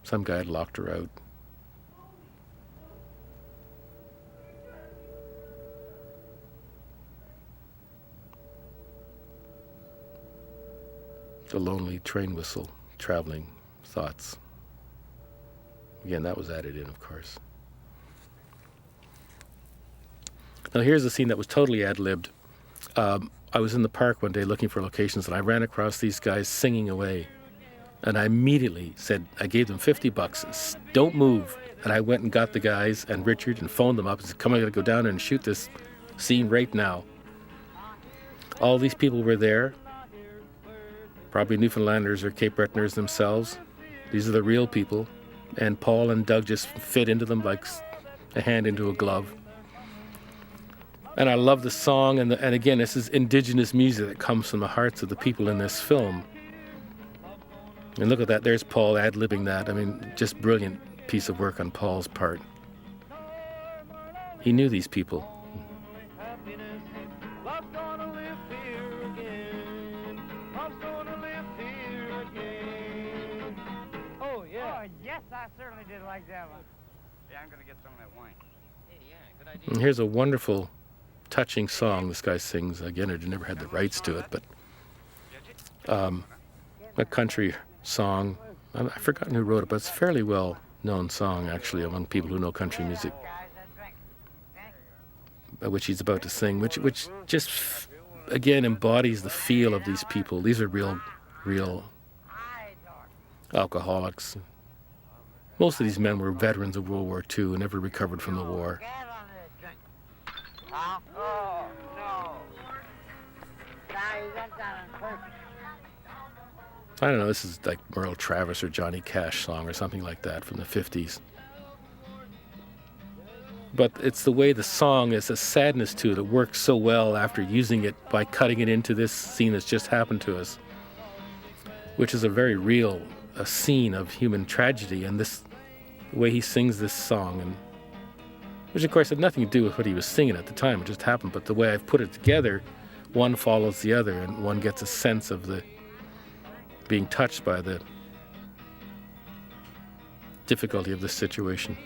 Some guy had locked her out. The lonely train whistle, traveling thoughts. Again, that was added in, of course. Now here's a scene that was totally ad-libbed. I was in the park one day looking for locations, and I ran across these guys singing away. And I immediately said, I gave them $50, don't move. And I went and got the guys and Richard and phoned them up and said, come on, I gotta go down there and shoot this scene right now. All these people were there, probably Newfoundlanders or Cape Bretoners themselves. These are the real people. And Paul and Doug just fit into them like a hand into a glove. And I love the song, and again, this is indigenous music that comes from the hearts of the people in this film. And look at that, there's Paul ad-libbing that. I mean, just brilliant piece of work on Paul's part. He knew these people. Oh, yeah. Oh, yes, I certainly did like that one. Yeah, I'm gonna get some of that wine. Hey, yeah, good idea. And here's a wonderful, touching song this guy sings. Again, I never had the rights to it, but a country song. I've forgotten who wrote it, but it's a fairly well-known song, actually, among people who know country music, which he's about to sing, which just, again, embodies the feel of these people. These are real alcoholics. Most of these men were veterans of World War II and never recovered from the war. Oh, no. I don't know, this is like Merle Travis or Johnny Cash song or something like that from the 50s. But it's the way the song is, a sadness to it. It works so well after using it by cutting it into this scene that's just happened to us, which is a very real scene of human tragedy. And this, the way he sings this song, and which of course had nothing to do with what he was singing at the time, it just happened. But the way I've put it together, one follows the other, and one gets a sense of the being touched by the difficulty of the situation.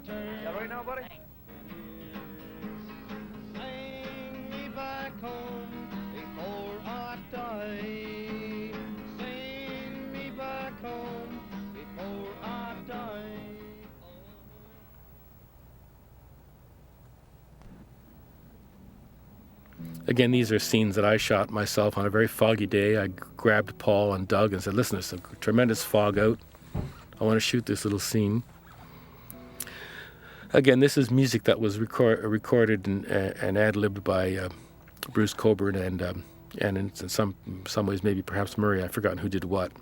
Shall we now, buddy? Again, these are scenes that I shot myself on a very foggy day. I grabbed Paul and Doug and said, listen, there's a tremendous fog out. I want to shoot this little scene. Again, this is music that was recorded and ad-libbed by Bruce Coburn and in some ways maybe perhaps Murray. I've forgotten who did what.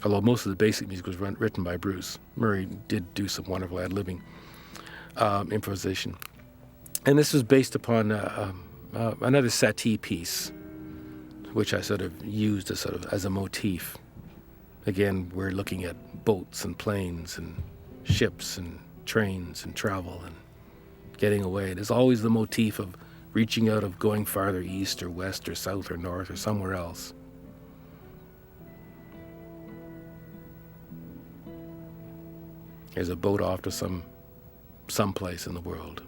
Although most of the basic music was written by Bruce. Murray did do some wonderful ad-libbing, improvisation. And this was based upon another Satie piece, which I sort of used as a motif. Again, we're looking at boats and planes and ships and trains and travel and getting away. There's always the motif of reaching out, of going farther east or west or south or north or somewhere else. There's a boat off to some someplace in the world.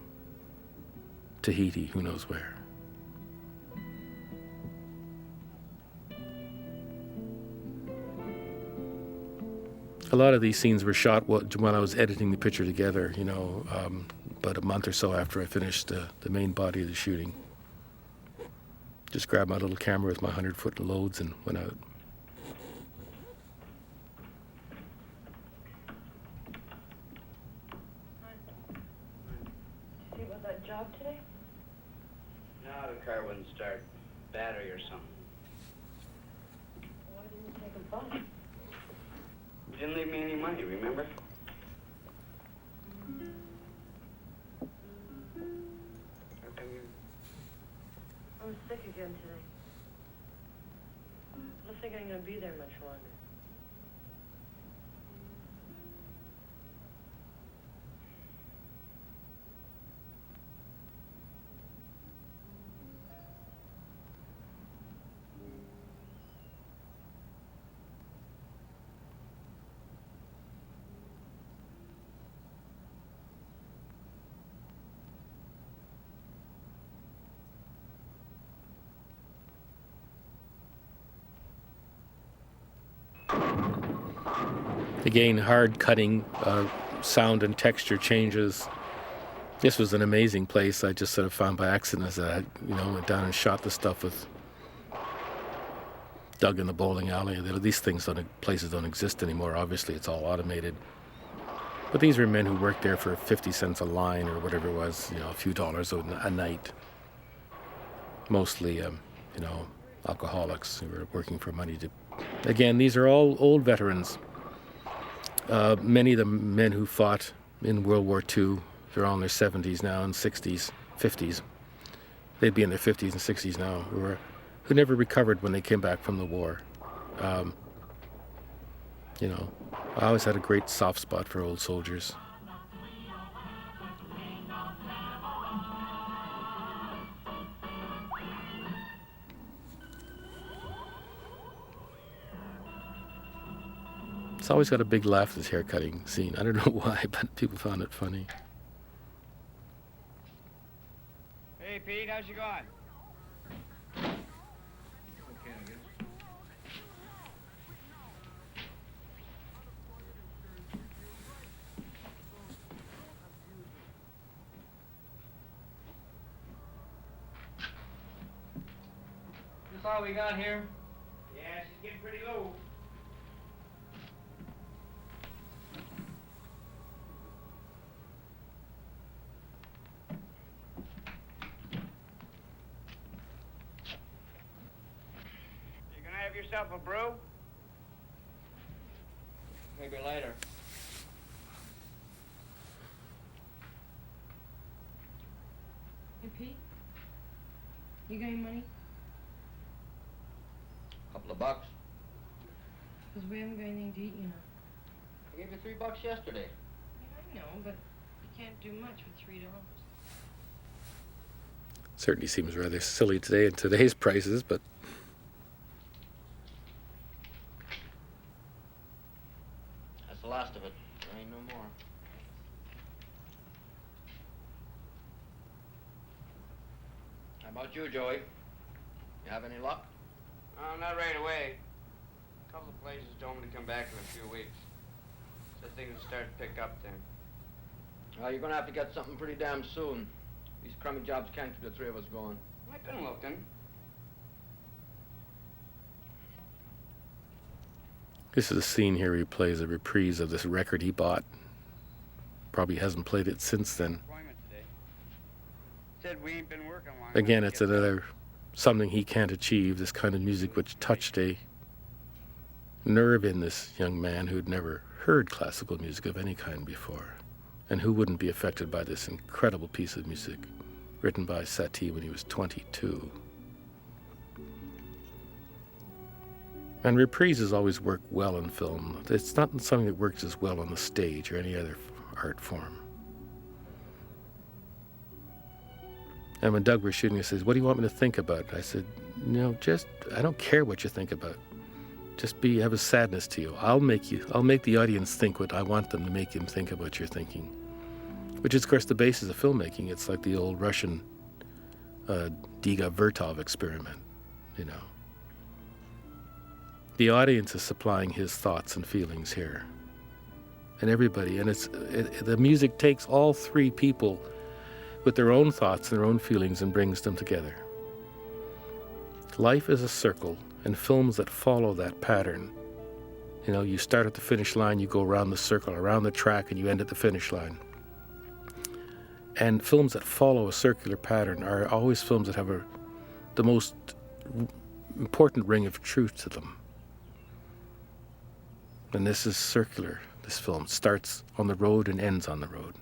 Tahiti, who knows where. A lot of these scenes were shot when I was editing the picture together, about a month or so after I finished the main body of the shooting. Just grabbed my little camera with my 100-foot loads and went out. See about that job today? No, the car wouldn't start. Battery or something. Why didn't you take a bus? You didn't leave me any money, remember? How come you... I was sick again today. I don't think I'm gonna be there much longer. Again, hard cutting, sound and texture changes. This was an amazing place. I just sort of found by accident as I, went down and shot the stuff with Doug in the bowling alley. These places don't exist anymore. Obviously, it's all automated. But these were men who worked there for 50 cents a line or whatever it was, a few dollars a night. Mostly, alcoholics who were working for money to... Again, these are all old veterans. Many of the men who fought in World War II, they're all in their 70s now and 60s, 50s. They'd be in their 50s and 60s now, who never recovered when they came back from the war. I always had a great soft spot for old soldiers. It's always got a big laugh, this haircutting scene. I don't know why, but people found it funny. Hey, Pete, how's you going? Okay, I guess. This all we got here? Yeah, she's getting pretty low. Have yourself a brew? Maybe later. Hey, Pete? You got any money? Couple of bucks. Because we haven't got anything to eat, I gave you $3 yesterday. Yeah, I know, but you can't do much with $3. Certainly seems rather silly today in today's prices, but... That's the last of it. There ain't no more. How about you, Joey? You have any luck? Not right away. A couple of places told me to come back in a few weeks. Said things would start to pick up then. Well, you're gonna have to get something pretty damn soon. These crummy jobs can't keep the three of us going. I've been looking. This is a scene here where he plays a reprise of this record he bought. Probably hasn't played it since then. Said we ain't been working long. Again, it's another something he can't achieve, this kind of music which touched a nerve in this young man who'd never heard classical music of any kind before, and who wouldn't be affected by this incredible piece of music written by Satie when he was 22. And reprises always work well in film. It's not something that works as well on the stage or any other art form. And when Doug was shooting, he says, "What do you want me to think about?" I said, I don't care what you think about. Just have a sadness to you. I'll make the audience think what I want them to make them think about your thinking. which is, of course, the basis of filmmaking. It's like the old Russian Diga Vertov experiment, you know. The audience is supplying his thoughts and feelings here. And everybody, and the music takes all three people with their own thoughts and their own feelings and brings them together. Life is a circle, and films that follow that pattern. You know, you start at the finish line, you go around the circle, around the track, and you end at the finish line. And films that follow a circular pattern are always films that have the most important ring of truth to them. And this is circular. This film starts on the road and ends on the road.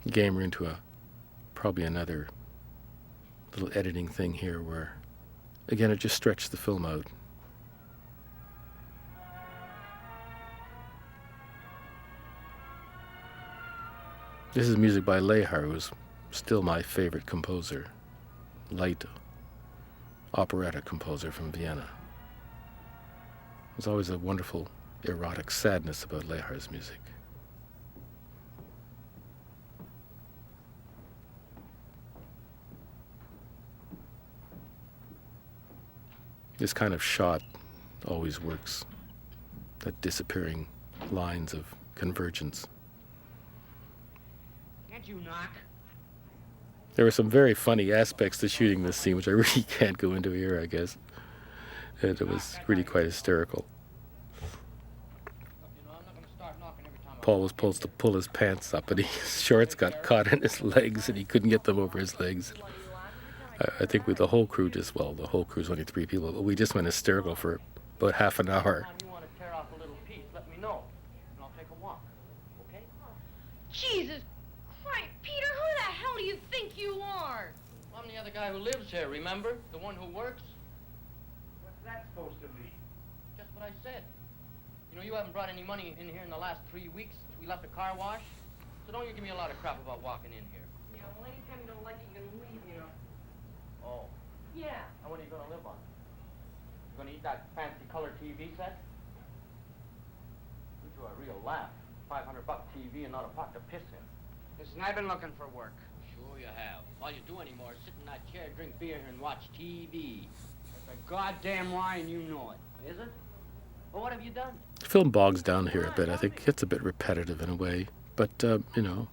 Again, we're into probably another little editing thing here where, again, it just stretched the film out. This is music by Lehar, who's still my favorite composer, light operetta composer from Vienna. There's always a wonderful erotic sadness about Lehar's music. This kind of shot always works, that disappearing lines of convergence. Can't you knock? There were some very funny aspects to shooting this scene, which I really can't go into here, I guess. And it was really quite hysterical. Paul was supposed to pull his pants up, and his shorts got caught in his legs, and he couldn't get them over his legs. I think the whole crew the whole crew's only 3 people, but we just went hysterical for about half an hour. You want to tear off a little piece, let me know, and I'll take a walk, okay? Jesus Christ, Peter, who the hell do you think you are? I'm the other guy who lives here, remember? The one who works? What's that supposed to mean? Just what I said. You know, you haven't brought any money in here in the last 3 weeks since we left the car wash, so don't you give me a lot of crap about walking in here. You know, well, anytime you don't like it, you can leave, you know. Oh. Yeah. And what are you going to live on? You going to eat that fancy color TV set? You two are a real laugh. $500 TV and not a pot to piss in. Listen, I've been looking for work. Sure you have. All you do anymore is sit in that chair, drink beer, and watch TV. That's a goddamn lie, and you know it. Is it? Well, what have you done? The film bogs down here a bit. I think it's a bit repetitive in a way, but you know,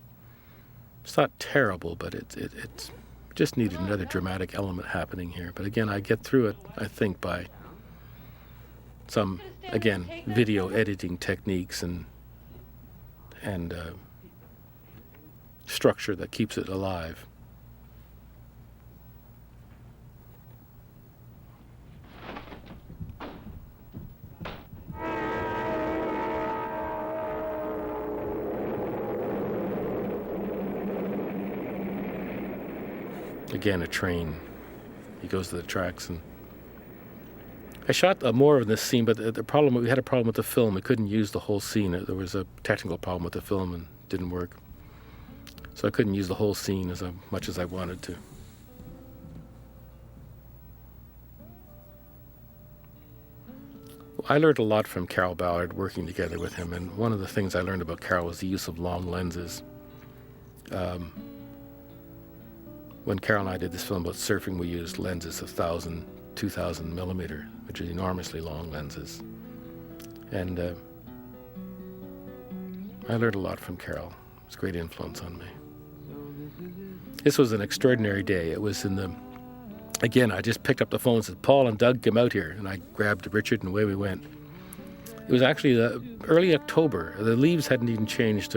it's not terrible, but it's just needed another dramatic element happening here. But again, I get through it, I think, by some, again, video editing techniques and structure that keeps it alive. Again, a train. He goes to the tracks, and I shot more of this scene, but we had a problem with the film. We couldn't use the whole scene. There was a technical problem with the film and it didn't work. So I couldn't use the whole scene as much as I wanted to. I learned a lot from Cayle Ballard working together with him, and one of the things I learned about Cayle was the use of long lenses. When Cayle and I did this film about surfing, we used lenses of 1,000, 2,000 millimeter, which are enormously long lenses. And I learned a lot from Cayle. It was a great influence on me. This was an extraordinary day. It was again, I just picked up the phone and said, Paul and Doug, come out here. And I grabbed Richard and away we went. It was actually early October. The leaves hadn't even changed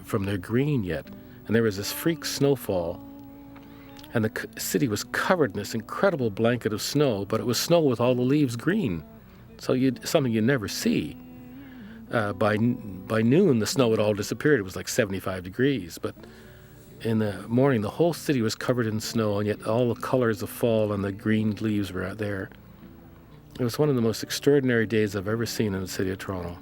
from their green yet. And there was this freak snowfall. And the city was covered in this incredible blanket of snow, but it was snow with all the leaves green. So something you never see. By noon, the snow had all disappeared. It was like 75 degrees. But in the morning, the whole city was covered in snow, and yet all the colors of fall and the green leaves were out there. It was one of the most extraordinary days I've ever seen in the city of Toronto.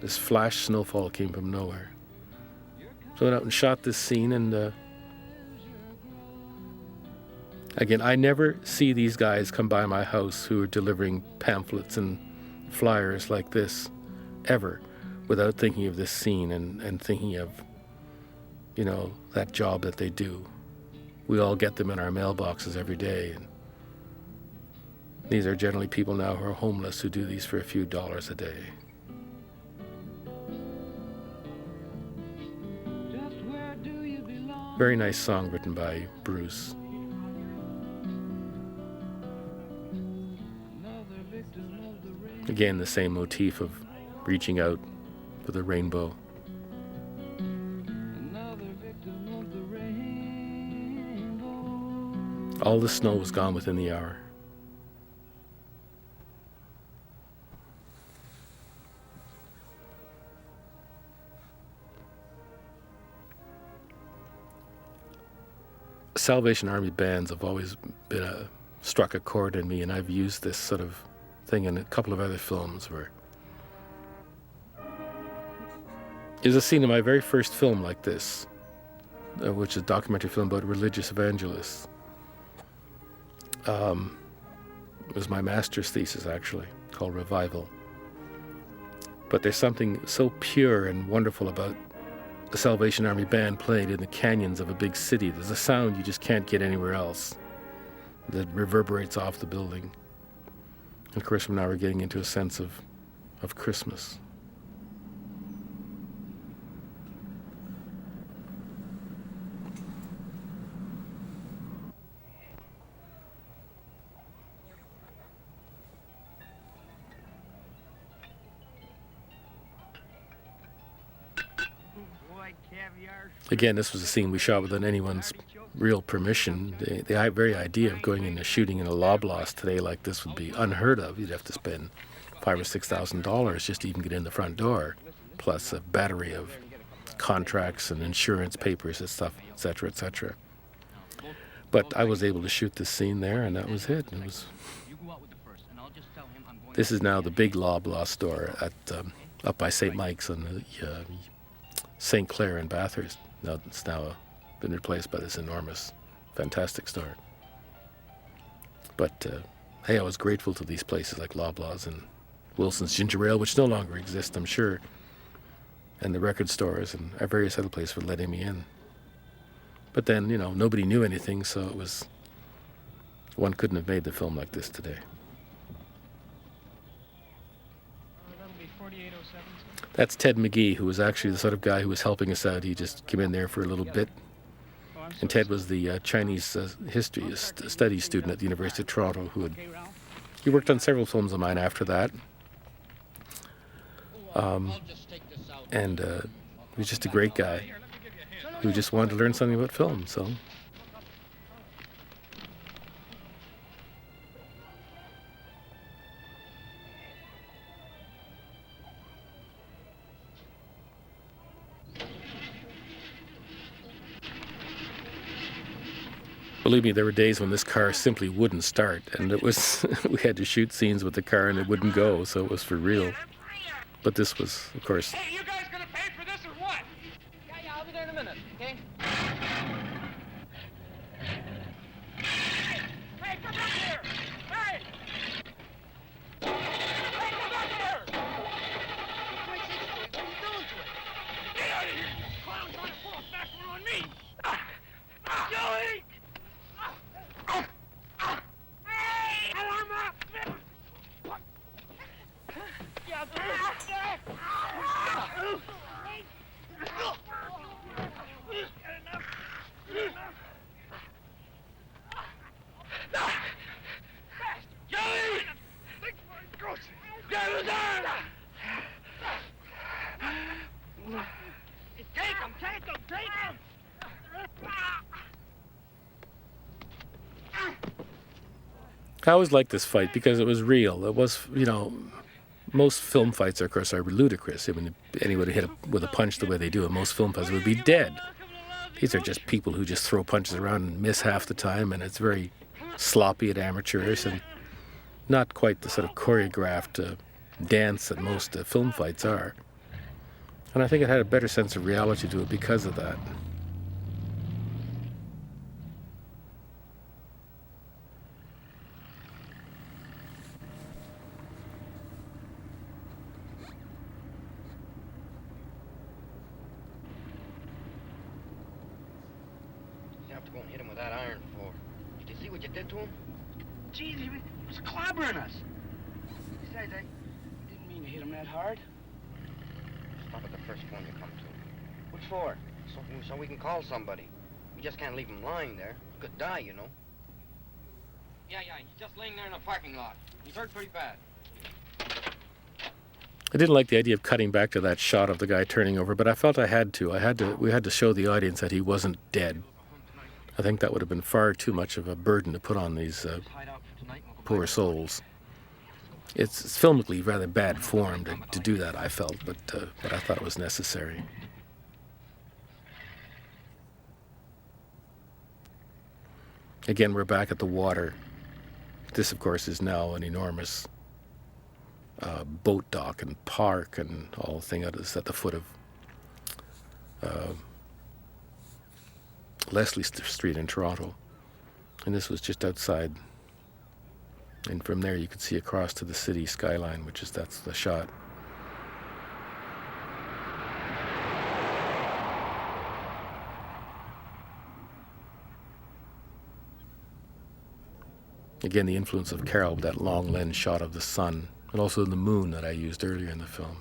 This flash snowfall came from nowhere. So I went out and shot this scene, and Again, I never see these guys come by my house who are delivering pamphlets and flyers like this, ever, without thinking of this scene and thinking of, you know, that job that they do. We all get them in our mailboxes every day. And these are generally people now who are homeless who do these for a few dollars a day. Very nice song written by Bruce. Again, the same motif of reaching out for the rainbow. All the snow was gone within the hour. Salvation Army bands have always been struck a chord in me, and I've used this sort of thing in a couple of other films where there's a scene in my very first film like this, which is a documentary film about religious evangelists. It was my master's thesis, actually, called Revival. But there's something so pure and wonderful about the Salvation Army band played in the canyons of a big city. There's a sound you just can't get anywhere else that reverberates off the building. And of course, now we're getting into a sense of Christmas. Again, this was a scene we shot without anyone's real permission. The very idea of going into shooting in a Loblaws today like this would be unheard of. You'd have to spend $5,000 or $6,000 just to even get in the front door, plus a battery of contracts and insurance papers and stuff, etc., etc. But I was able to shoot this scene there, and that was it. This is now the big Loblaws store at up by St. Mike's on the St. Clair in Bathurst. Now it's now been replaced by this enormous, fantastic store. But hey, I was grateful to these places like Loblaws and Wilson's Ginger Ale, which no longer exist, I'm sure, and the record stores and various other places for letting me in. But then, you know, nobody knew anything, so one couldn't have made the film like this today. That's Ted McGee, who was actually the sort of guy who was helping us out. He just came in there for a little bit. And Ted was the Chinese history studies student at the University of Toronto he worked on several films of mine after that. And he was just a great guy who just wanted to learn something about film, so. Believe me, there were days when this car simply wouldn't start, and it was we had to shoot scenes with the car and it wouldn't go, so it was for real. But this was, of course. Hey, you guys gonna pay for this or what? Yeah, I'll be there in a minute, okay? Hey, come back here! Hey! Hey, come back here! What are you doing to it? Get out of here, you clown trying to pull a fast one on me! Joey! Hey! Alarm up! Joey! Get him down! Take him! Take him! Take him! I always liked this fight because it was real. It was, you know, most film fights, of course, are ludicrous. I mean, if anybody hit with a punch the way they do it, most film fights would be dead. These are just people who just throw punches around and miss half the time, and it's very sloppy and amateurish and not quite the sort of choreographed dance that most film fights are. And I think it had a better sense of reality to it because of that. have to go and hit him with that iron for? Did you see what you did to him? Jeez, he was clobbering us. Besides, I didn't mean to hit him that hard. Stop at the first phone you come to. What for? So we can call somebody. We just can't leave him lying there. He could die, you know. Yeah, he's just laying there in a parking lot. He's hurt pretty bad. I didn't like the idea of cutting back to that shot of the guy turning over, but I felt I had to. We had to show the audience that he wasn't dead. I think that would have been far too much of a burden to put on these poor souls. It's filmically rather bad form to do that, I felt, but I thought it was necessary. Again, we're back at the water. This, of course, is now an enormous boat dock and park and all thing that is at the foot of Leslie Street in Toronto. And this was just outside. And from there you could see across to the city skyline, that's the shot. Again, the influence of Cayle with that long lens shot of the sun, and also the moon that I used earlier in the film.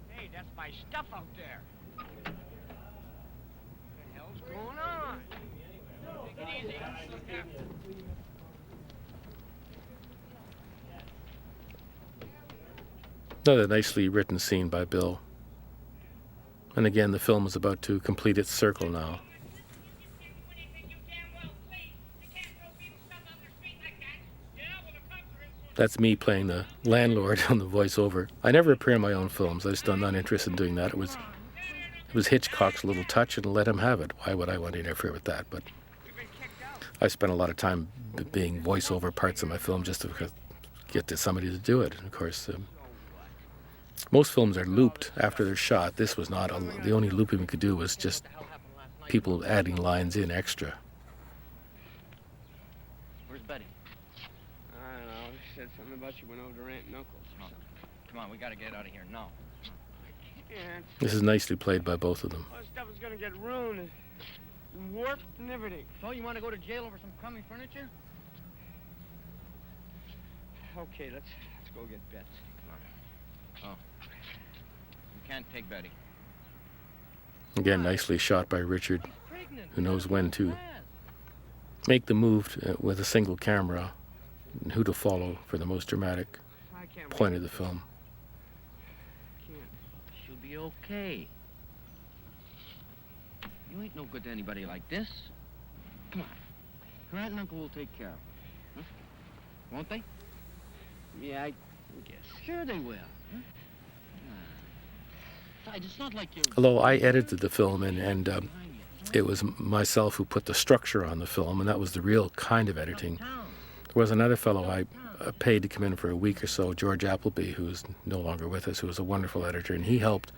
Hey, that's my stuff out there. What the hell's going on? Take it easy. Another nicely written scene by Bill. And again, the film is about to complete its circle now. That's me playing the landlord on the voiceover. I never appear in my own films. I'm not interested in doing that. It was Hitchcock's little touch, and let him have it. Why would I want to interfere with that? But I spent a lot of time being voiceover parts of my film just to get to somebody to do it. And of course, most films are looped after they're shot. This was not. The only looping we could do was just people adding lines in extra. Where's Betty? I don't know. She said something about you went over to Aunt and Uncle's or something. Come on, we gotta get out of here now. Can't. This is nicely played by both of them. All this stuff is gonna get ruined and warped and everything. So you want to go to jail over some crummy furniture? Okay, let's go get Betsy. Come on. Oh. We can't take Betty. Again, nicely shot by Richard, who knows when to make the move with a single camera and who to follow for the most dramatic point of the film. She'll be okay. You ain't no good to anybody like this. Come on. Her aunt and uncle will take care of her. Huh? Won't they? Yeah, I guess. Sure they will. Huh? Besides, it's not like you... Although I edited the film and it was myself who put the structure on the film, and that was the real kind of editing. There was another fellow I paid to come in for a week or so, George Appleby, who's no longer with us, who was a wonderful editor, and he helped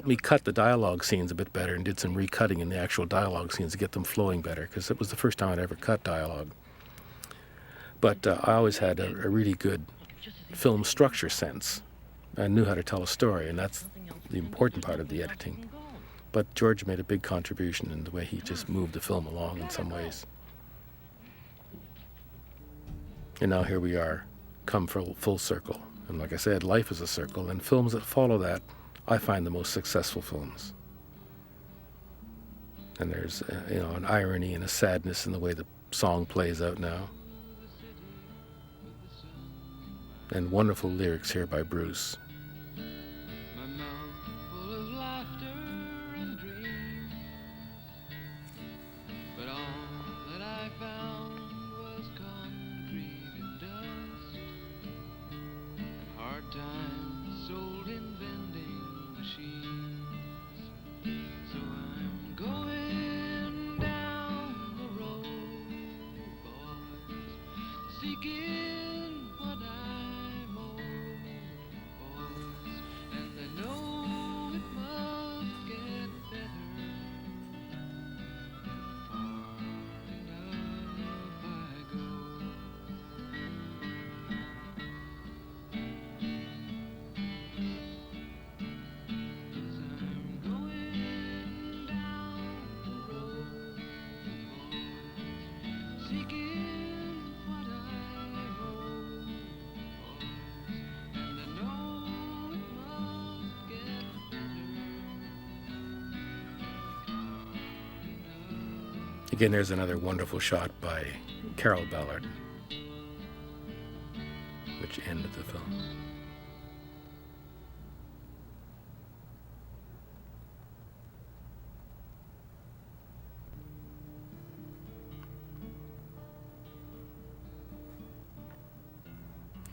me cut the dialogue scenes a bit better and did some recutting in the actual dialogue scenes to get them flowing better, because it was the first time I'd ever cut dialogue. But I always had a really good film structure sense. I knew how to tell a story, and that's the important part of the editing. But George made a big contribution in the way he just moved the film along in some ways. And now here we are, come full circle. And like I said, life is a circle, and films that follow that, I find the most successful films. And there's an irony and a sadness in the way the song plays out now. And wonderful lyrics here by Bruce. My mouth full of laughter and dreams, but all that I found was concrete and dust, and hard times sold in vending machines. So I'm going down the road, boys, seeking what I'm owed, boys, and I know seeking what I hope was, and I know it must get better. Again, there's another wonderful shot by Carol Ballard, which ended the film.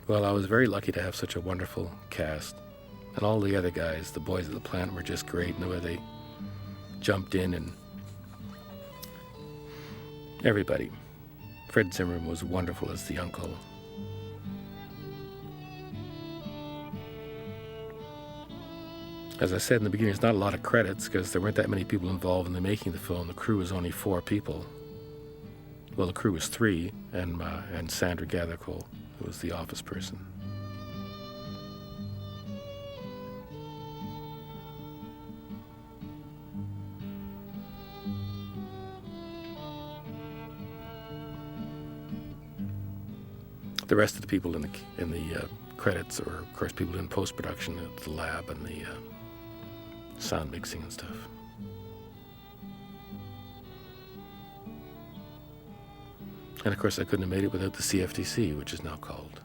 Well, I was very lucky to have such a wonderful cast. And all the other guys, the boys at the plant, were just great in the way they jumped in, and everybody. Fred Zimmerman was wonderful as the uncle. As I said in the beginning, there's not a lot of credits because there weren't that many people involved in the making of the film. The crew was only 4 people. Well, the crew was 3, and Sandra Gathercole, who was the office person. The rest of the people in the credits are, of course, people in post-production at the lab and the sound mixing and stuff. And of course, I couldn't have made it without the CFTC, which is now called